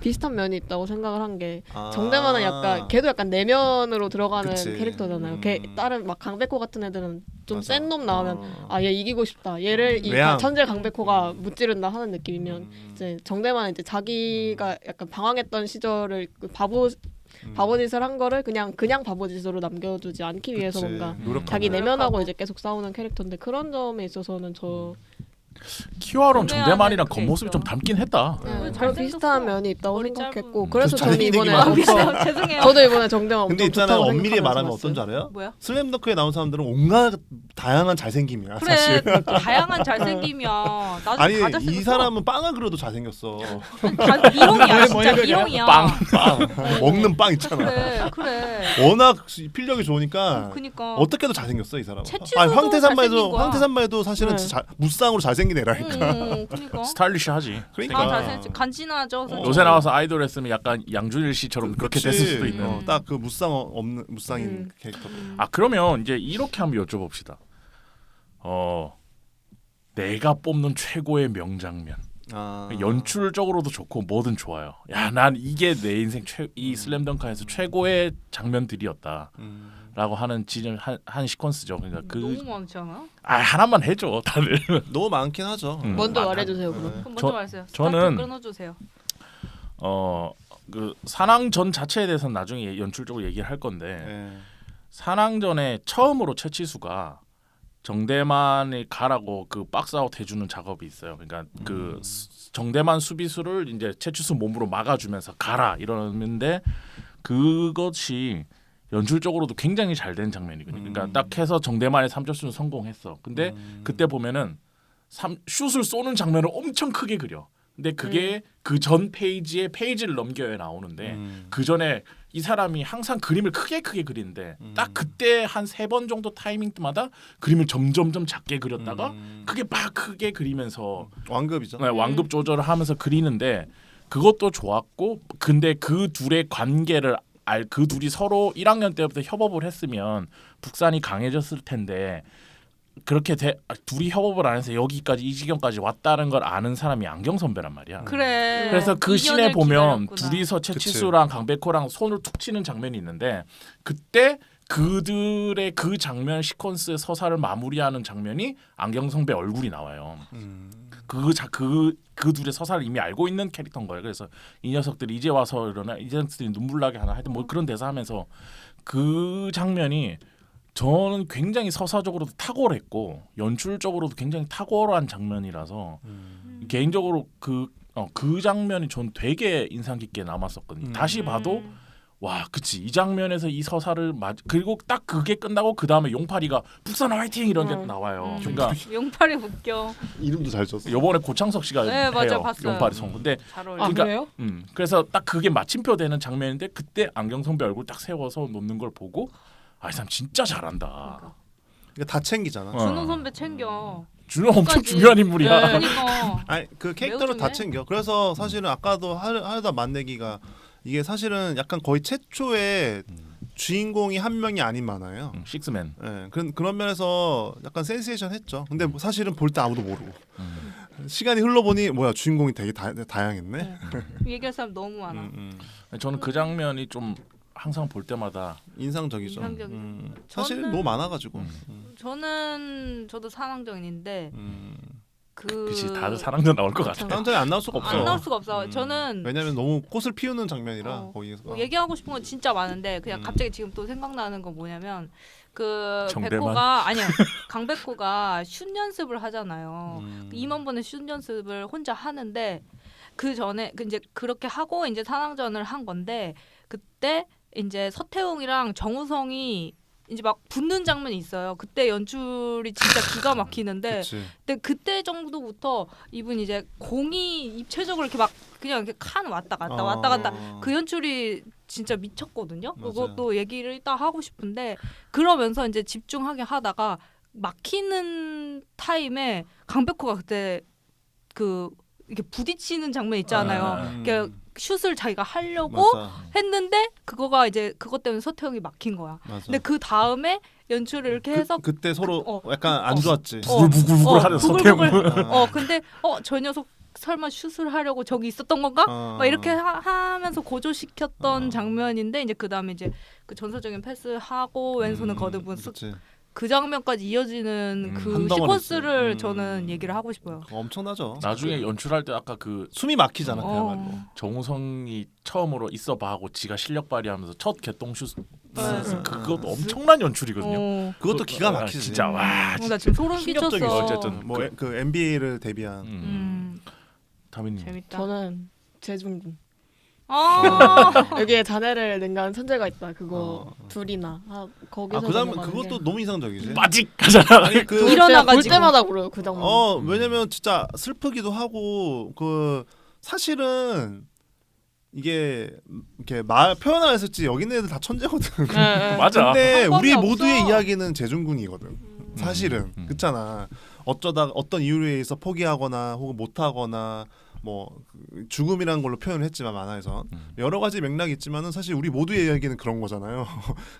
비슷한 면이 있다고 생각을 한 게 아. 정대만은 약간 걔도 약간 내면으로 들어가는 그치. 캐릭터잖아요. 걔 다른 막 강백호 같은 애들은 좀 맞아. 센 놈 나오면 아 얘 이기고 싶다. 얘를 이 외양. 천재 강백호가 무찌른다 하는 느낌이면 이제 정대만은 이제 자기가 약간 방황했던 시절을 그 바보짓을 한 거를 그냥 바보짓으로 남겨두지 않기 위해서 그치. 뭔가 노력하고. 자기 내면하고 노력하고. 이제 계속 싸우는 캐릭터인데 그런 점에 있어서는 저 키오하루는 정대만은 정대만이랑 그게 겉모습이 있어. 좀 닮긴 했다. 네, 잘생겼어. 그런 비슷한 면이 있다고 머리 생각했고 짧은. 그래서 저는 이번에 잘생긴 엄청 죄송해요. 저도 이번에 정대만 근데 엄청 있잖아요. 좋다고 엄밀히 생각하면서 말하면 봤어요. 어떤지 알아요? 뭐야? 슬램덩크에 나온 사람들은 온갖 다양한 잘생김이야. 그래 사실. 다양한 잘생김이야. 나도 아니 다 잘생겼어. 이 사람은 빵을 그려도 잘생겼어. 다 미형이야 진짜 미형이야. 빵. 먹는 빵 있잖아. 그래. 워낙 필력이 좋으니까 그니까. 어떻게도 잘생겼어 이 사람은. 채취수도 아니 황태산마에도 잘생긴 거야. 황태산마에도 사실은 네. 무쌍으로 잘생긴 애라니까. 그니까. 스타일리시하지. 그러니까. 아 잘생겼지. 간지나죠. 솔직히. 요새 나와서 아이돌 했으면 약간 양준일 씨처럼 그렇게 그치. 됐을 수도 있는. 딱 그 무쌍인 캐릭터. 아 그러면 이제 이렇게 한번 여쭤봅시다. 내가 뽑는 최고의 명장면. 아. 연출적으로도 좋고 뭐든 좋아요. 야, 난 이게 내 인생 이 슬램덩크에서 최고의 장면들이었다라고 하는 지점 한 시퀀스죠. 그러니까 너무 많지 않아? 하나만 해줘 다들. 너무 많긴 하죠. 먼저 아, 말해주세요 그럼. 그럼 먼저 저- 말하세요. 저는- 스타트 끊어주세요. 그 산왕전 자체에 대해서는 나중에 연출적으로 얘기를 할 건데 네. 산왕전에 처음으로 최치수가 정대만이 가라고 그 박스아웃 해주는 작업이 있어요. 그러니까 그 정대만 수비수를 이제 최치수 몸으로 막아주면서 가라 이러는데 그것이 연출적으로도 굉장히 잘 된 장면이거든요. 그러니까 딱 해서 정대만의 3점슛은 성공했어. 근데 그때 보면은 슛을 쏘는 장면을 엄청 크게 그려. 근데 그게 그 전 페이지에 페이지를 넘겨야 나오는데 그 전에 이 사람이 항상 그림을 크게 그리는데 딱 그때 한 3번 정도 타이밍마다 그림을 점점점 작게 그렸다가 그게 막 크게 그리면서 완급이죠. 네, 완급 조절을 하면서 그리는데 그것도 좋았고 근데 그 둘의 관계를 그 둘이 서로 1학년 때부터 협업을 했으면 북산이 강해졌을 텐데 그렇게 둘이 협업을 안 해서 여기까지 이 지경까지 왔다는 걸 아는 사람이 안경 선배란 말이야. 그래. 그래서 그 씬에 인연을 보면 기다렸구나. 둘이서 최치수랑 강백호랑 손을 툭 치는 장면이 있는데 그때 그들의 그 장면 시퀀스의 서사를 마무리하는 장면이 안경 선배 얼굴이 나와요. 그 둘의 서사를 이미 알고 있는 캐릭터인 거예요. 그래서 이 녀석들이 이제 와서 이러나 이 녀석들이 눈물 나게 하나 하여튼 뭐 그런 대사 하면서 그 장면이 저는 굉장히 서사적으로도 탁월했고 연출적으로도 굉장히 탁월한 장면이라서 개인적으로 그 장면이 전 되게 인상 깊게 남았었거든요. 다시 봐도 와, 그치. 이 장면에서 이 서사를 그리고 딱 그게 끝나고 그 다음에 용팔이가 북산 화이팅 이런 게 나와요. 그러니까 용팔이 웃겨. 이름도 잘 줬어. 요번에 고창석 씨가 네, 맞아, 해요. 봤어요. 용팔이 성. 근데 잘 아 어울려. 그러니까- 그래요? 그래서 딱 그게 마침표 되는 장면인데 그때 안경 선배 얼굴 딱 세워서 놓는 걸 보고 아, 이 사람 진짜 잘한다. 그러니까 다 챙기잖아. 준호 선배 챙겨. 준호 엄청 끝까지. 중요한 인물이야. 네. 그러니까. 아니 그 캐릭터를 다 중요해. 챙겨. 그래서 사실은 아까도 하려다 만내기가 이게 사실은 약간 거의 최초의 주인공이 한 명이 아닌 만화예요. 식스맨. 예, 그런 면에서 약간 센세이션했죠. 근데 뭐 사실은 볼 때 아무도 모르고 시간이 흘러보니 뭐야 주인공이 되게 다양했네. 얘기할 사람 너무 많아. 저는 그 장면이 좀 항상 볼 때마다 인상적이죠. 인상적이죠. 사실 저는- 너무 많아가지고. 저도 산왕정인인데 그 그치 다들 사랑전 나올 것 같아. 깜짝이 안 나올 수가 없어. 안 나올 수가 없어. 저는 왜냐면 너무 꽃을 피우는 장면이라 어, 거기에서. 뭐 얘기하고 싶은 건 진짜 많은데 그냥 갑자기 지금 또 생각나는 건 뭐냐면 그 정대만? 백호가 아니야 강백호가 슛 연습을 하잖아요. 음. 임원분은 슛 연습을 혼자 하는데 그 전에 이제 그렇게 하고 이제 산왕전을 한 건데 그때 이제 서태웅이랑 정우성이 이제 막 붙는 장면이 있어요. 그때 연출이 진짜 기가 막히는데 그치. 근데 그때 정도부터 이분 이제 공이 입체적으로 이렇게 막 그냥 이렇게 칸 왔다 갔다 왔다 갔다 그 연출이 진짜 미쳤거든요. 맞아요. 그것도 얘기를 이따 하고 싶은데 그러면서 이제 집중하게 하다가 막히는 타임에 강백호가 그때 그 이렇게 부딪히는 장면 있잖아요. 이렇게 슛을 자기가 하려고 맞아. 했는데 그거가 이제 그것 때문에 서태웅이 막힌 거야. 맞아. 근데 그 다음에 연출을 이렇게 해서 그때 서로 어. 약간 안 좋았지. 부글부글 하는 서태웅. 근데 저 녀석 설마 슛을 하려고 저기 있었던 건가? 막 이렇게 하면서 고조시켰던 장면인데 이제 그 다음에 이제 그 전설적인 패스하고 왼손을 거듭은 그치. 그 장면까지 이어지는 그 한 덩어리 시퀀스를 있지. 저는 얘기를 하고 싶어요. 엄청나죠. 나중에 연출할 때 아까 그 숨이 막히잖아 어. 그야말로. 정우성이 처음으로 있어봐 하고 지가 실력 발휘하면서 첫 개똥슛 그것도 네. 엄청난 연출이거든요. 그것도 그- 기가 아, 막히지. 진짜 와. 나 지금 소름 충격적이죠. 끼쳤어. 어쨌든 뭐 그 NBA를 데뷔한. 다민님. 재밌다. 저는 재중궁. 아, 여기에 자네를 능가한 천재가 있다. 그거 둘이나 거기서 그 장면 넘어가는 그것도 게. 너무 인상적이지. 빠직 하잖아. 아니 그 그거 일어나가지고. 볼 때마다 그래요 그 장면. 왜냐면 진짜 슬프기도 하고 그 사실은 이게 이렇게 말 표현을 했을지 여기 있는 애들 다 천재거든. 네. 맞아. 근데 상관이 우리 없어. 모두의 이야기는 재중군이거든. 사실은 그렇잖아. 어쩌다 어떤 이유에 의해서 포기하거나 혹은 못하거나 뭐 죽음이라는 걸로 표현을 했지만 만화에서 여러 가지 맥락이 있지만은 사실 우리 모두의 이야기는 그런 거잖아요.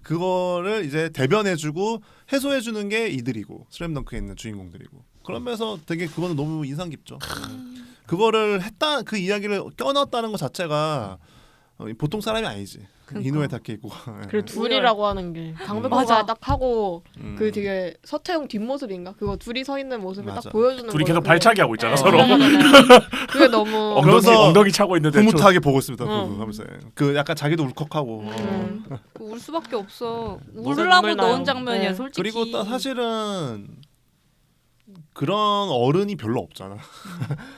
그거를 이제 대변해주고 해소해주는 게 이들이고 스램덩크에 있는 주인공들이고 그러면서 되게 그거는 너무 인상 깊죠. 그거를 했다 그 이야기를 껴넣었다는 것 자체가 보통 사람이 아니지. 그러니까. 이노에 다케이코가. 그리고 둘이라고 하는 게 강백호가 맞아. 딱 하고 음. 그 되게 서태웅 뒷모습인가 그거 둘이 서 있는 모습을 맞아. 딱 보여주는 둘이 계속 거예요. 발차기 하고 있잖아 네. 서로. 그게 너무 엉덩이- 그래서 엉덩이 차고 있는데 흐뭇하게 보고 있습니다. 응. 그거 하면서 그 약간 자기도 울컥하고. 울 수밖에 없어. 진짜 울라고 눈물 나요. 넣은 장면이야, 네. 솔직히. 그리고 또 사실은 그런 어른이 별로 없잖아.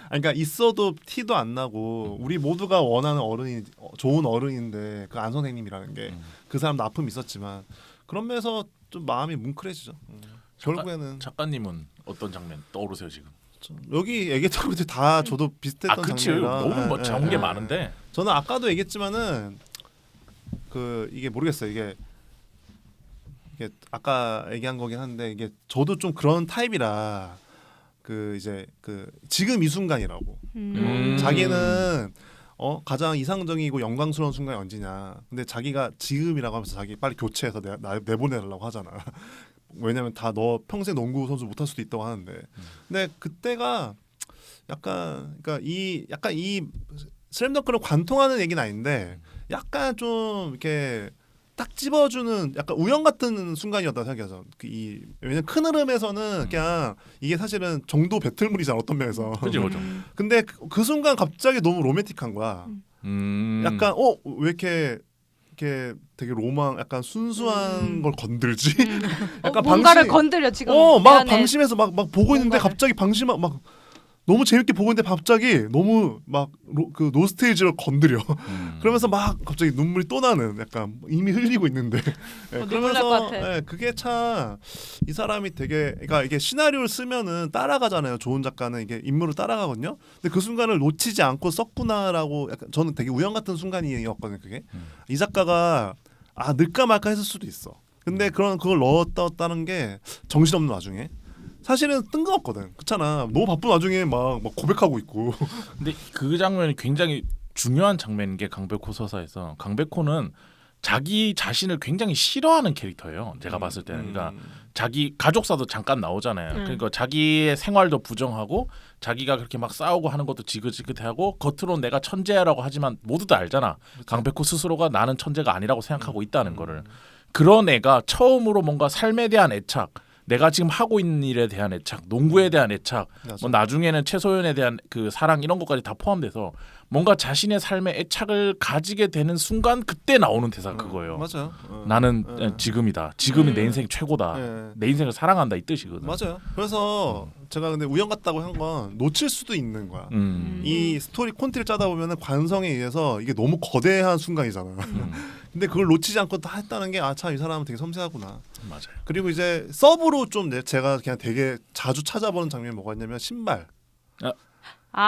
그러니까 있어도 티도 안 나고 우리 모두가 원하는 어른이 좋은 어른인데 그 안 선생님이라는 게 그 사람도 아픔이 있었지만 그런 면에서 좀 마음이 뭉클해지죠. 결국에는 작가님은 어떤 장면 떠오르세요 지금? 여기 얘기했던 것들 다 저도 비슷했던 그치. 장면이라 너무 뭐 좋은 게 예. 많은데. 저는 아까도 얘기했지만은 그 이게 모르겠어요. 이게 아까 얘기한 거긴 한데 이게 저도 좀 그런 타입이라 그 이제 그 지금 이 순간이라고 자기는 가장 이상적이고 영광스러운 순간이 언제냐. 근데 자기가 지금이라고 하면서 자기 빨리 교체해서 내보내달라고 하잖아. 왜냐면 다 너 평생 농구 선수 못할 수도 있다고 하는데. 근데 그때가 약간 그러니까 이 슬램덩크를 관통하는 얘기는 아닌데 약간 좀 이렇게 딱 집어주는 약간 우연 같은 순간이었다 생각해서 왜냐면 큰 흐름에서는 그냥 이게 사실은 정도 배틀물이잖아 어떤 면에서. 그죠 그죠. 근데 그 순간 갑자기 너무 로맨틱한 거야. 약간 왜 이렇게 되게 약간 순수한 걸 건들지? 약간 뭔가를 방심- 건드려 지금. 막 내 안에. 방심해서 막 보고 있는데 뭔가를. 갑자기 방심 막 너무 재밌게 보고 있는데 갑자기 너무 막 그 노스테이지를 건드려. 그러면서 막 갑자기 눈물이 또 나는 약간 이미 흘리고 있는데 눈물 날 것 같아. 그게 참 이 사람이 되게 그러니까 이게 시나리오를 쓰면은 따라가잖아요. 좋은 작가는 이게 인물을 따라가거든요. 근데 그 순간을 놓치지 않고 썼구나라고 약간 저는 되게 우연 같은 순간이었거든요. 그게 이 작가가 넣을까 말까 했을 수도 있어. 근데 그걸 넣었다는 게 정신없는 와중에 사실은 뜬금없거든. 그렇잖아. 너무 바쁜 와중에 막 고백하고 있고. 근데 그 장면이 굉장히 중요한 장면인 게 강백호 서사에서 강백호는 자기 자신을 굉장히 싫어하는 캐릭터예요. 제가 봤을 때는. 그러니까 자기 가족사도 잠깐 나오잖아요. 그러니까 자기의 생활도 부정하고 자기가 그렇게 막 싸우고 하는 것도 지긋지긋하고 겉으로는 내가 천재라고 하지만 모두 다 알잖아. 그렇죠. 강백호 스스로가 나는 천재가 아니라고 생각하고 있다는 거를. 그런 애가 처음으로 뭔가 삶에 대한 애착, 내가 지금 하고 있는 일에 대한 애착, 농구에 대한 애착, 맞아. 뭐 나중에는 최소연에 대한 그 사랑 이런 것까지 다 포함돼서 뭔가 자신의 삶에 애착을 가지게 되는 순간 그때 나오는 대사가 그거예요. 맞아요. 나는 지금이다. 지금이 내 인생 최고다. 네. 내 인생을 사랑한다 이 뜻이거든. 맞아요. 그래서 제가 근데 우연 같다고 한 건 놓칠 수도 있는 거야. 이 스토리 콘티를 짜다 보면은 관성에 의해서 이게 너무 거대한 순간이잖아. 근데 그걸 놓치지 않고 다 했다는 게 참 이 사람은 되게 섬세하구나. 맞아요. 그리고 이제 서브로 좀 제가 그냥 되게 자주 찾아보는 장면이 뭐가 있냐면 신발.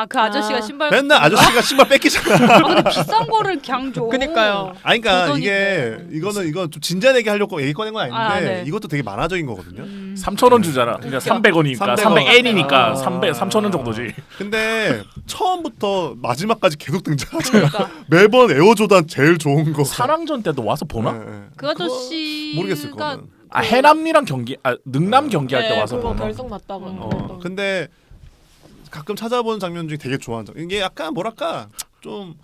그 아저씨가 신발 맨날 아저씨가 신발 뺏기잖아. 근데 비싼 거를 그냥 줘. 그니까요. 그러니까 돈 이건 좀 진지한 얘기 하려고 얘기 꺼낸 건 아닌데 네. 이것도 되게 만화적인 거거든요. 3,000원 주잖아. 그러니까 300원이니까 300엔이니까 300 3,000원 정도지. 근데 처음부터 마지막까지 계속 등장하잖아. 그러니까. 매번 에어조단 제일 좋은 거. 사랑전 때도 와서 보나? 네. 그 아저씨가 모르겠을 거는. 해남이랑 능남 경기할 때 와서 그거 보나? 결승 봤다고. 근데 가끔 찾아보는 장면 중에 되게 좋아하는 장면. 이게 약간 뭐랄까 좀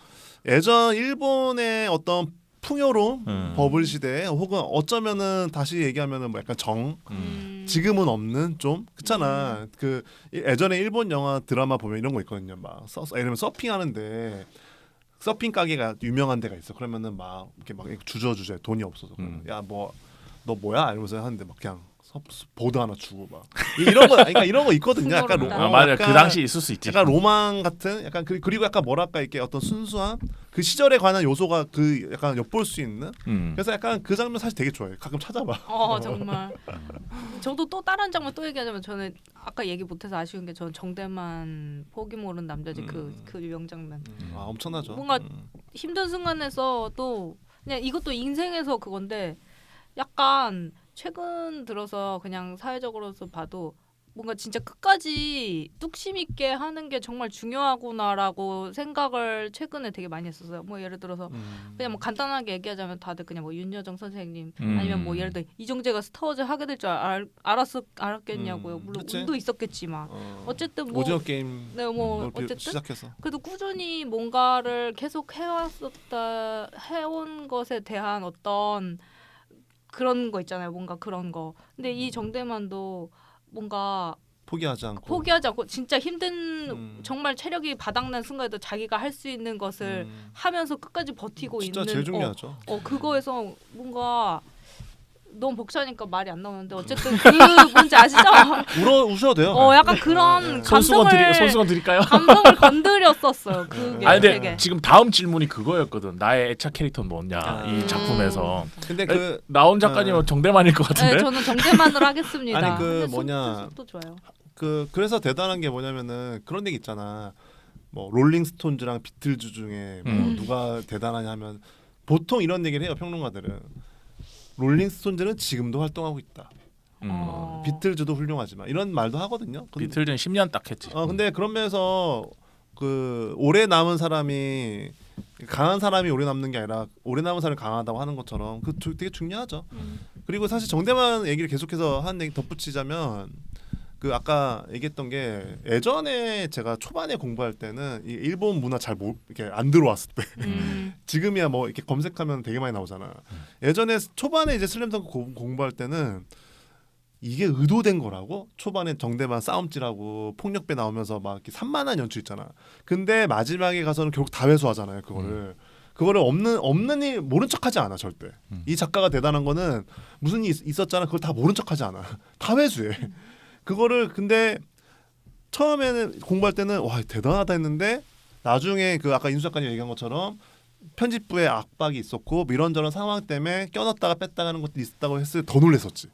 예전 일본의 어떤 풍요로운 버블 시대 혹은 어쩌면은 다시 얘기하면은 뭐 약간 지금은 없는 좀 그렇잖아. 그 예전에 일본 영화 드라마 보면 이런 거 있거든요. 막 예를 들면 서핑하는데 서핑 가게가 유명한 데가 있어. 그러면은 막 이렇게 막 주저주저 돈이 없어서 야 뭐 너 뭐야 이러면서 하는데 막 그냥 보드 하나 주고 막 이런 거 그러니까 이런 거 있거든요. 약간 맞아. 약간 그 당시 있을 수 있지. 약간 로망 같은 약간 그리고 약간 뭐랄까 이렇게 어떤 순수한 그 시절에 관한 요소가 그 약간 엿볼 수 있는 그래서 약간 그 장면 사실 되게 좋아해. 가끔 찾아봐. 정말. 저도 또 다른 장면 또 얘기하자면 저는 아까 얘기 못해서 아쉬운 게 저는 정대만 포기 모르는 남자지 그 명장면. 엄청나죠. 뭔가 힘든 순간에서 또 그냥 이것도 인생에서 그건데 약간 최근 들어서 그냥 사회적으로서 봐도 뭔가 진짜 끝까지 뚝심 있게 하는 게 정말 중요하구나라고 생각을 최근에 되게 많이 했었어요. 뭐 예를 들어서 그냥 뭐 간단하게 얘기하자면 다들 그냥 뭐 윤여정 선생님 아니면 뭐 예를 들어 이정재가 스타워즈 하게 될 줄 알았겠냐고요. 물론 그치? 운도 있었겠지만 어쨌든 뭐 오징어 게임 네, 뭐 그걸 어쨌든 시작해서 그래도 꾸준히 뭔가를 계속 해온 것에 대한 어떤 그런 거 있잖아요. 뭔가 그런 거. 근데 이 정대만도 뭔가 포기하지 않고 진짜 힘든 정말 체력이 바닥난 순간에도 자기가 할 수 있는 것을 하면서 끝까지 버티고 진짜 있는 제일 중요하죠. 그거에서 뭔가 너무 벅차니까 말이 안 나오는데 어쨌든 그 뭔지 아시죠? 우셔도 돼요. 약간 그런 손수건 드릴까요? 감성을 건드렸었어요. 그게 근데 되게. 지금 다음 질문이 그거였거든. 나의 애착 캐릭터는 뭐냐 이 작품에서. 근데 나온 작가님은 정대만일 것 같은데. 네, 저는 정대만으로 하겠습니다. 아니, 그 근데 뭐냐. 또 좋아요. 그래서 대단한 게 뭐냐면은 그런 얘기 있잖아. 뭐 롤링스톤즈랑 비틀즈 중에 뭐 누가 대단하냐 하면 보통 이런 얘기를 해요. 평론가들은. 롤링스톤즈는 지금도 활동하고 있다. 비틀즈도 훌륭하지만 이런 말도 하거든요. 비틀즈는 10년 딱 했지. 근데 그런 면에서 그 오래 남은 사람이 강한 사람이 오래 남는 게 아니라 오래 남은 사람이 강하다고 하는 것처럼 그 되게 중요하죠. 그리고 사실 정대만 얘기를 계속해서 한 얘기 덧붙이자면 그 아까 얘기했던 게 예전에 제가 초반에 공부할 때는 이 일본 문화 잘 이렇게 안 들어왔을 때 지금이야 뭐 이렇게 검색하면 되게 많이 나오잖아. 예전에 초반에 이제 슬램덩크 공부할 때는 이게 의도된 거라고 초반에 정대만 싸움질하고 폭력배 나오면서 막 이렇게 산만한 연출 있잖아. 근데 마지막에 가서는 결국 다 회수하잖아요. 그거를 없는 일 모른 척하지 않아 절대. 이 작가가 대단한 거는 무슨 일이 있었잖아. 그걸 다 모른 척하지 않아. 다 회수해. 그거를 근데 처음에는 공부할 때는 와 대단하다 했는데 나중에 그 아까 인수 작가님 얘기한 것처럼 편집부에 압박이 있었고 뭐 이런저런 상황 때문에 껴넣었다가 뺐다가 하는 것도 있었다고 했을 때 더 놀랬었지.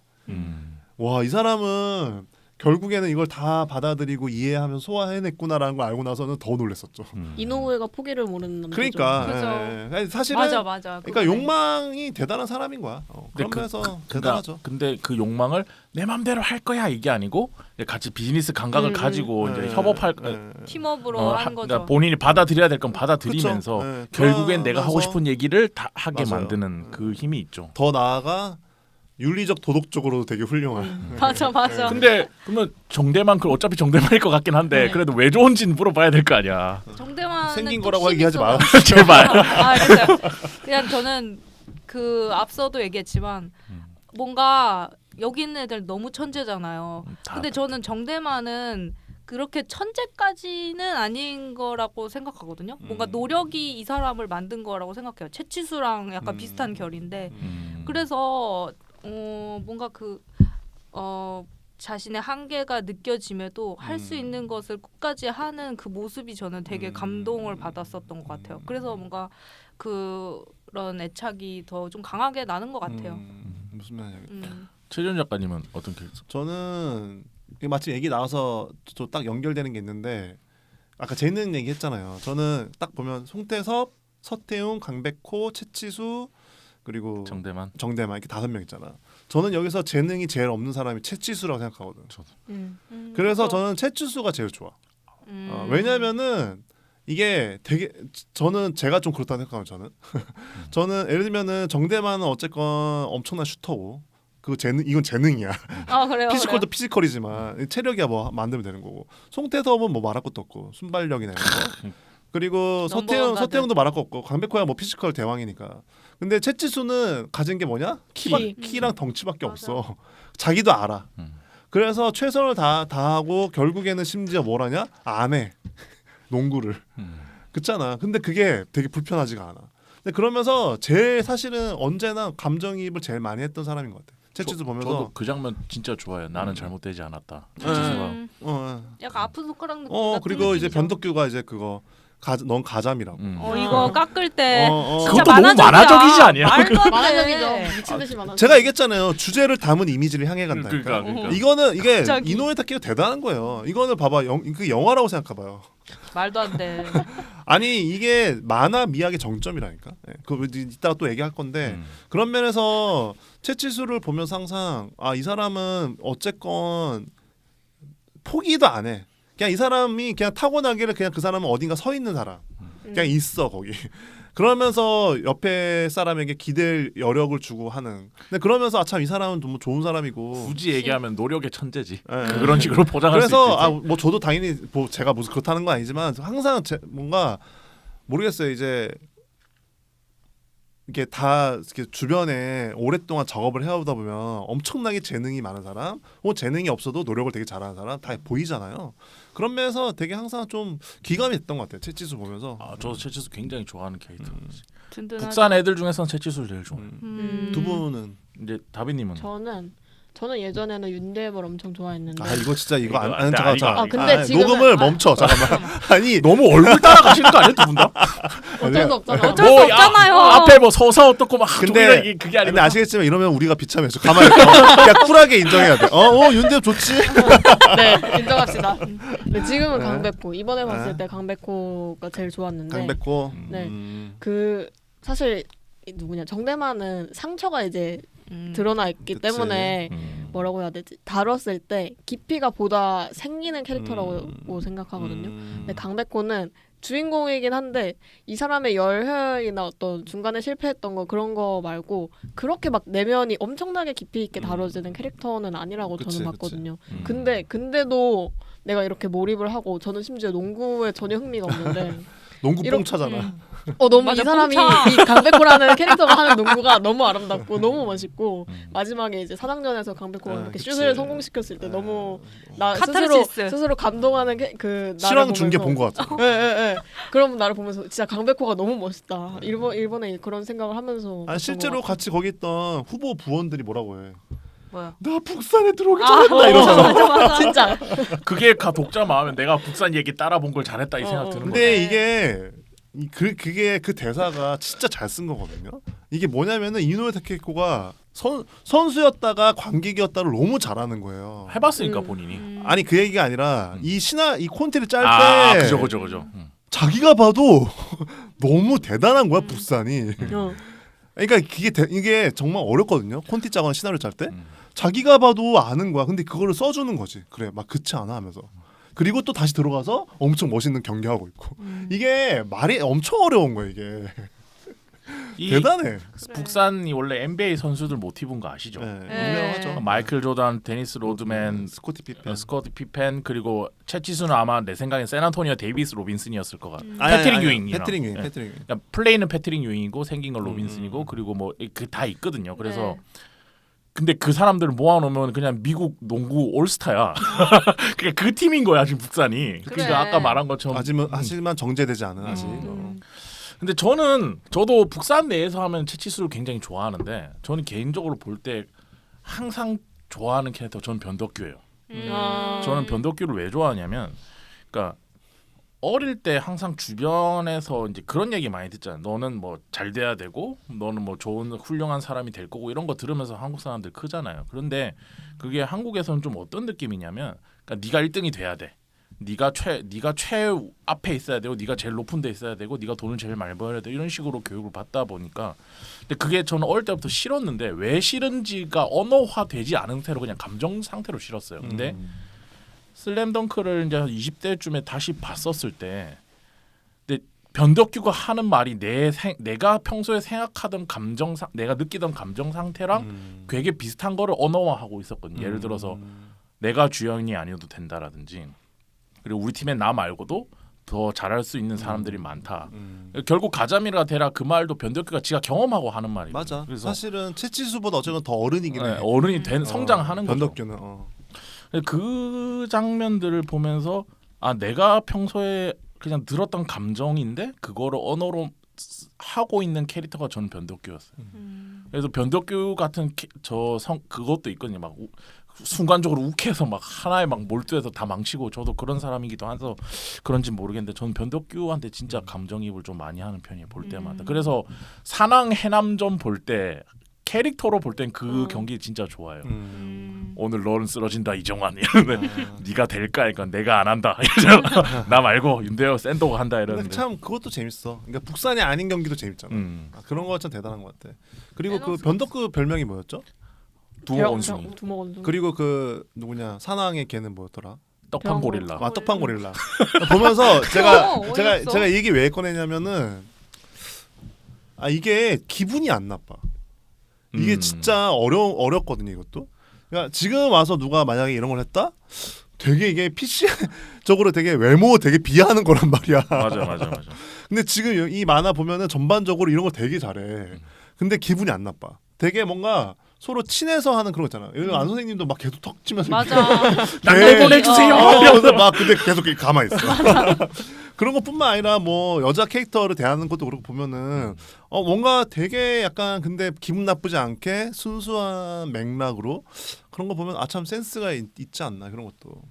와 이 사람은 결국에는 이걸 다 받아들이고 이해하면서 소화해냈구나라는 걸 알고 나서는 더 놀랬었죠. 이노우에가 포기를 모르는 남자죠. 그러니까 그죠. 사실은 맞아. 그러니까 그거네. 욕망이 대단한 사람인 거야. 근데 그러면서 대단하죠. 근데 그 욕망을 내 맘대로 할 거야 이게 아니고 같이 비즈니스 감각을 가지고 이제 협업할 팀업으로 하는 거죠. 그러니까 본인이 받아들여야 될 건 받아들이면서 그쵸? 네. 결국엔 내가 하고 그러면서 싶은 얘기를 다 하게 맞아요. 만드는 그 힘이 있죠. 더 나아가 윤리적 도덕적으로도 되게 훌륭한. 맞아. 근데 그러면 정대만 그 어차피 정대만일 것 같긴 한데 네. 그래도 왜 좋은지는 물어봐야 될 거 아니야. 정대만은 생긴 또 거라고 힘이 얘기하지 마. 있어가지고. 제발. 그래서 그냥 저는 그 앞서도 얘기했지만 뭔가 여기 있는 애들 너무 천재잖아요. 근데 저는 정대만은 그렇게 천재까지는 아닌 거라고 생각하거든요. 뭔가 노력이 이 사람을 만든 거라고 생각해요. 채치수랑 약간 비슷한 결인데 그래서 뭔가 자신의 한계가 느껴짐에도 할 수 있는 것을 끝까지 하는 그 모습이 저는 되게 감동을 받았었던 것 같아요. 그래서 뭔가 그런 애착이 더 좀 강하게 나는 것 같아요. 무슨 말이냐. 최준 작가님은 어떤 케이스? 저는 마침 얘기 나와서 저 딱 연결되는 게 있는데 아까 재능 얘기했잖아요. 저는 딱 보면 송태섭, 서태웅, 강백호, 최치수 그리고 정대만. 이렇게 5명 있잖아. 저는 여기서 재능이 제일 없는 사람이 최치수라고 생각하거든. 그래서 저는 최치수가 제일 좋아. 왜냐면은 이게 되게 저는 제가 좀 그렇다고 생각하면 저는 예를 들면은 정대만은 어쨌건 엄청난 슈터고 그 재능 이건 재능이야. 그래요. 피지컬도 피지컬이지만 체력이야 뭐 만들면 되는 거고. 송태섭은 뭐 말할 것도 없고 순발력이나 이런 거. 그리고 서태웅도 말할 거 없고 강백호야 뭐 피지컬 대왕이니까. 근데 채치수는 가진 게 뭐냐? 키랑 덩치밖에 없어. 자기도 알아. 그래서 최선을 다하고 결국에는 심지어 뭘 하냐? 안 해. 농구를. 그렇잖아. 근데 그게 되게 불편하지가 않아. 근데 그러면서 제일 사실은 언제나 감정이입을 제일 많이 했던 사람인 것 같아. 채치수 보면서 저도 그 장면 진짜 좋아요. 나는 잘못되지 않았다. 약간 아픈 손가락 느낌 같은 그리고 이제 느낌이죠. 변덕규가 이제 그거 넌 가자미라고. 이거 깎을 때 진짜 그것도 너무 만화적이지 않냐? 말도 안 돼. 만화적이죠. 미친 듯이 만화. 제가 얘기했잖아요. 주제를 담은 이미지를 향해 간다니까. 그러니까. 이거는 이게 갑자기. 이노에 타키가 대단한 거예요. 이거는 봐봐 그 영화라고 생각해봐요. 말도 안 돼. 아니 이게 만화 미학의 정점이라니까. 그거 이따가 또 얘기할 건데 그런 면에서 채치수를 보면서 항상 이 사람은 어쨌건 포기도 안 해. 그냥 이 사람이 그냥 타고나기를 그냥 그 사람은 어딘가 서 있는 사람. 그냥 있어 거기. 그러면서 옆에 사람에게 기댈 여력을 주고 하는. 근데 그러면서 참 이 사람은 너무 좋은 사람이고. 굳이 얘기하면 노력의 천재지. 네. 그런 식으로 포장할 수 있지. 그래서 뭐 저도 당연히 뭐 제가 무슨 그렇다는 건 아니지만 항상 뭔가 모르겠어요. 이제 이게 다 이렇게 주변에 오랫동안 작업을 해오다 보면 엄청나게 재능이 많은 사람, 재능이 없어도 노력을 되게 잘하는 사람 다 보이잖아요. 그런 면에서 되게 항상 좀 기감이 됐던 것 같아요. 채치수 보면서. 저도 채치수 굉장히 좋아하는 캐릭터. 든든하죠. 국산 애들 중에서는 채치수를 제일 좋아해요. 두 분은 이제 다비님은 저는 예전에는 윤대벌 엄청 좋아했는데. 이거 진짜 이거 이거 안 안 돼, 잠깐. 근데 지금은 녹음을 멈춰 잠깐만. 아니 너무 얼굴 따라가시는 거 아니에요, 두 분 다? 어쩔 수 없잖아. 어쩔 수 없잖아요. 앞에 뭐 서사 어떻고 막 근데 그게 아니고. 근데 아시겠지만 이러면 우리가 비참해져. 가만히 있어. 그냥 쿨하게 인정해야 돼. 윤대 좋지. 네, 인정합시다. 네, 지금은 네. 강백호. 이번에 봤을 네. 때 강백호가 제일 좋았는데. 강백호. 네. 그 사실 누구냐 정대만은 상처가 이제 드러나 있기 그치. 때문에 뭐라고 해야 되지? 다뤘을 때 깊이가 보다 생기는 캐릭터라고 생각하거든요. 근데 강백호는 주인공이긴 한데 이 사람의 열혈이나 어떤 중간에 실패했던 거 그런 거 말고 그렇게 막 내면이 엄청나게 깊이 있게 다뤄지는 캐릭터는 아니라고 그치, 저는 봤거든요. 그치. 근데도 내가 이렇게 몰입을 하고 저는 심지어 농구에 전혀 흥미가 없는데 농구 뽕차잖아. 너무 맞아, 이 사람이 뽕차. 이 강백호라는 캐릭터가 하는 농구가 너무 아름답고 너무 멋있고 마지막에 이제 사당전에서 강백호가 이렇게 그치. 슛을 성공시켰을 때 너무 나 카타르시스. 스스로 감동하는 그 나를 실황 중계 본 보면서 것 같아. 예. 그럼 나를 보면서 진짜 강백호가 너무 멋있다. 일본에 그런 생각을 하면서 아니 실제로 같이 거기 있던 후보 부원들이 뭐라고 해. 뭐야? 나 북산에 들어오기 잘했다 이러잖아. 맞아 맞아. 진짜. 그게 독자 마음에 내가 북산 얘기 따라본 걸 잘했다 이 생각 드는 거예요. 근데 이게 그게 그 대사가 진짜 잘 쓴 거거든요. 이게 뭐냐면은 이노에 타케히코가 선수였다가 관객이었다를 너무 잘하는 거예요. 해봤으니까 본인이. 아니 그 얘기가 아니라 이 콘티를 짤 때 아 그죠. 자기가 봐도 너무 대단한 거야 북산이. 그러니까 이게 정말 어렵거든요. 콘티 짜거나 시나리오 짤 때 자기가 봐도 아는 거야. 근데 그거를 써주는 거지. 그래 막 그치 않아 하면서. 그리고 또 다시 들어가서 엄청 멋있는 경기하고 있고. 이게 말이 엄청 어려운 거야 이게. 대단해. 북산이 원래 NBA 선수들 모티브인 거 아시죠? 네, 네. 유명하죠. 마이클 조던, 데니스 로드맨, 스코티 피펜 그리고 채치수는 아마 내 생각엔 샌안토니오 데이비스 로빈슨이었을 것 같아. 아니, 패트릭 아니, 유잉이랑. 패트릭 유잉. 예. 패트릭 유잉. 그러니까 플레이는 패트릭 유잉이고 생긴 건 로빈슨이고 그리고 뭐 그 다 있거든요. 그래서 근데 그 사람들을 모아놓으면 그냥 미국 농구 올스타야. 그러니까 그 팀인 거야 지금 북산이. 그래. 그러니까 아까 말한 것처럼. 하지만 정제되지 않은 아직. 근데 저도 북산 내에서 하면 채치수를 굉장히 좋아하는데 저는 개인적으로 볼 때 항상 좋아하는 캐릭터 저는 변덕규예요. 저는 변덕규를 왜 좋아하냐면, 그러니까 어릴 때 항상 주변에서 이제 그런 얘기 많이 듣잖아. 너는 뭐 잘 돼야 되고, 너는 뭐 좋은 훌륭한 사람이 될 거고 이런 거 들으면서 한국 사람들 크잖아요. 그런데 그게 한국에서는 좀 어떤 느낌이냐면, 그러니까 네가 1등이 돼야 돼. 네가 최 앞에 있어야 되고, 네가 제일 높은 데 있어야 되고, 네가 돈을 제일 많이 벌어야 돼. 이런 식으로 교육을 받다 보니까, 근데 그게 저는 어릴 때부터 싫었는데 왜 싫은지가 언어화되지 않은 채로 그냥 감정 상태로 싫었어요. 근데 슬램덩크를 이제 20대쯤에 다시 봤었을 때, 근데 변덕규가 하는 말이 내가 평소에 생각하던 내가 느끼던 감정 상태랑 되게 비슷한 거를 언어화하고 있었거든요. 예를 들어서 내가 주연이 아니어도 된다라든지, 그리고 우리 팀에 나 말고도 더 잘할 수 있는 사람들이 많다. 결국 가자미가 되라 그 말도 변덕규가 지가 경험하고 하는 말이에요. 맞아. 그래서 사실은 채치수보다 어쨌든 더 어른이긴 해. 어른이 된 성장하는 거죠. 변덕규는. 그 장면들을 보면서 내가 평소에 그냥 들었던 감정인데 그거를 언어로 하고 있는 캐릭터가 저는 변덕규였어요. 그래서 변덕규 같은 그것도 있거든요. 막 순간적으로 욱해서 막 하나에 막 몰두해서 다 망치고, 저도 그런 사람이기도 해서 그런지 모르겠는데 저는 변덕규한테 진짜 감정이입을 좀 많이 하는 편이에요. 볼 때마다. 그래서 산왕 해남전 볼 때 캐릭터로 볼 땐 그 경기 진짜 좋아요. 오늘 너는 쓰러진다 이정환 이러는데 네가 될까? 그러니까 내가 안 한다. 나 말고 윤대호 샌도가 한다 근데 이러는데. 참 그것도 재밌어. 그러니까 북산이 아닌 경기도 재밌잖아. 그런 거 참 대단한 것 같아. 그리고 그 변덕규 별명이 뭐였죠? 두목원숭이. 두목원숭이. 그리고 그 누구냐 산왕의 걔는 뭐였더라? 떡판 고릴라. 떡판 고릴라. 보면서 제가 어이없어. 이 얘기 왜 꺼내냐면은 이게 기분이 안 나빠. 이게 진짜 어렵거든요 이것도. 그러니까 지금 와서 누가 만약에 이런 걸 했다? 되게 이게 PC적으로 되게 외모 되게 비하하는 거란 말이야. 맞아. 근데 지금 이 만화 보면은 전반적으로 이런 거 되게 잘해. 근데 기분이 안 나빠. 되게 뭔가 서로 친해서 하는 그런 거 있잖아. 여기 안 선생님도 막 계속 턱 치면서 맞아. 날 보내주세요. 이러면서 막 근데 계속 가만히 있어. 그런 것뿐만 아니라 뭐 여자 캐릭터를 대하는 것도 그렇고 보면은 뭔가 되게 약간 근데 기분 나쁘지 않게 순수한 맥락으로 그런 거 보면 참 센스가 있지 않나 그런 것도.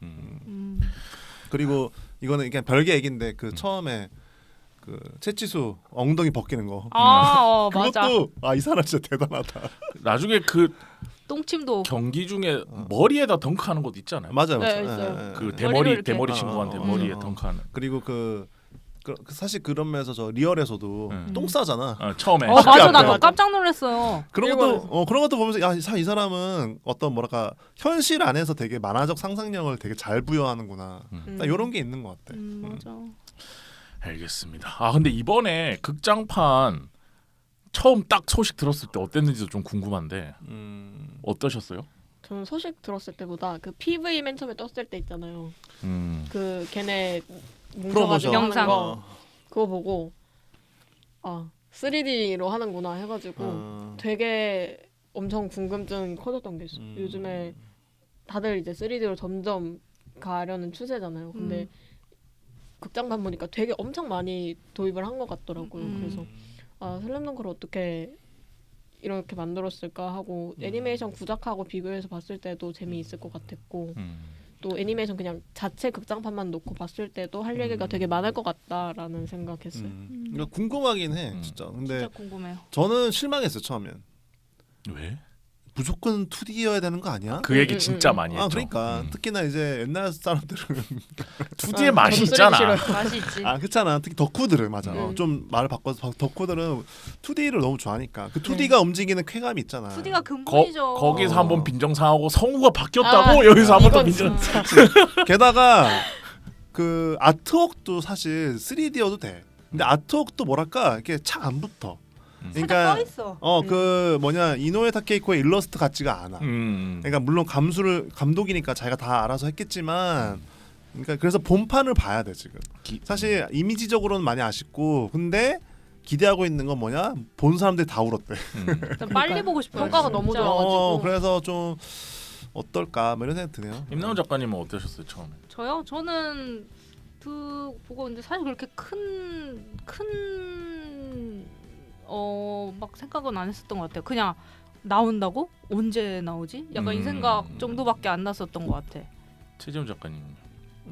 그리고 이거는 그냥 별개 얘기인데 그 처음에 그 채치수 엉덩이 벗기는 거. 맞아. 그것도 이 사람 진짜 대단하다. 나중에 그 똥침도 경기 중에 머리에다 덩크하는 것도 있잖아요. 맞아요. 네, 있어요. 그 머리를 대머리 이렇게. 친구한테 머리에 덩크하는. 그리고 그 사실 그런 면에서 저 리얼에서도 똥 싸잖아. 처음에. 맞아. 앞에. 나 깜짝 놀랐어요. 그런 것도 보면서 이 사람은 어떤 뭐랄까 현실 안에서 되게 만화적 상상력을 되게 잘 부여하는구나. 딱 이런 게 있는 것 같아. 맞아. 알겠습니다. 근데 이번에 극장판 처음 딱 소식 들었을 때 어땠는지도 좀 궁금한데 어떠셨어요? 저는 소식 들었을 때보다 그 PV 맨 처음에 떴을 때 있잖아요. 그 걔네 뭉쳐가지고 하는 영상. 거 그거 보고 3D로 하는구나 해가지고 되게 엄청 궁금증 커졌던 게 있어요. 요즘에 다들 이제 3D로 점점 가려는 추세잖아요. 근데 극장판 보니까 되게 엄청 많이 도입을 한 것 같더라고요. 그래서 슬램덩크를 어떻게 이렇게 만들었을까 하고 애니메이션 구작하고 비교해서 봤을 때도 재미있을 것 같았고 또 애니메이션 그냥 자체 극장판만 놓고 봤을 때도 할 얘기가 되게 많을 것 같다라는 생각했어요. 그러니까 궁금하긴 해 진짜. 근데 진짜 궁금해요. 저는 실망했어요 처음엔. 왜? 무조건 2D여야 되는 거 아니야? 그 얘기 진짜 많이 했죠. 아 그러니까 특히나 이제 옛날 사람들은 2D의 맛이 저도 있잖아. 쓰레기 싫어요. 맛이 있지. 아 그렇잖아. 특히 덕후들은 맞아. 음. 좀 말을 바꿔서 덕후들은 2D를 너무 좋아하니까 그 2D가 움직이는 쾌감이 있잖아. 2D가 근본이죠. 거기서 어. 한번 빈정상하고 성우가 바뀌었다고 아, 여기서 한번 또 이건 빈정. 진짜. 게다가 그 아트웍도 사실 3D여도 돼. 근데 아트웍도 뭐랄까 이렇게 착 안 붙어. 그러니까 써 있어. 그 뭐냐 이노에 타케이코의 일러스트 같지가 않아. 그러니까 물론 감독이니까 자기가 다 알아서 했겠지만, 그러니까 그래서 본판을 봐야 돼 지금. 사실 이미지적으로는 많이 아쉽고, 근데 기대하고 있는 건 뭐냐? 본 사람들이 다 울었대. 일단 빨리 보고 싶어요. 평가가 진짜. 너무 좋아가지고. 그래서 좀 어떨까? 뭐 이런 생각 드네요. 임나훈 작가님은 어떠셨어요 처음에? 저요? 저는 보고 근데 사실 그렇게 막 생각은 안 했었던 것 같아요. 그냥 나온다고? 언제 나오지? 약간 이 생각 정도밖에 안 났었던 것 같아. 최재훈 작가님.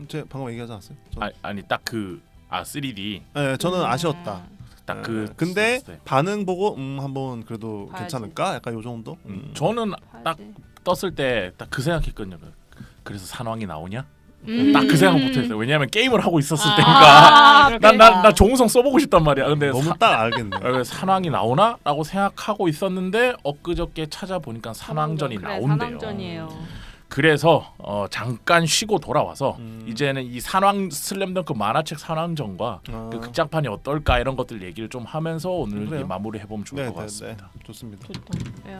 제가 방금 얘기하지 않았어요? 아니 딱 그 3D 네, 저는 아쉬웠다. 딱 그 근데 썼을 때. 반응 보고 한번 그래도 봐야지. 괜찮을까? 약간 요 정도. 저는 딱 봐야지. 떴을 때 딱 그 생각했거든요. 그래서 산왕이 나오냐? 음. 딱 그 생각부터 했어요. 왜냐하면 게임을 하고 있었을 아, 때니까. 그렇구나. 나 종성 써보고 싶단 말이야. 근데 너무 딱 알겠네. 산왕이 나오나라고 생각하고 있었는데 엊그저께 찾아보니까 산왕전이 그래, 나온대요. 산왕전이에요. 그래서 잠깐 쉬고 돌아와서 음. 이제는 이 산왕 슬램덩크 만화책 산왕전과 그 극장판이 어떨까 이런 것들 얘기를 좀 하면서 오늘 그래요. 마무리 해보면 좋을 네, 것 같습니다. 좋습니다. 좋다. 왜요?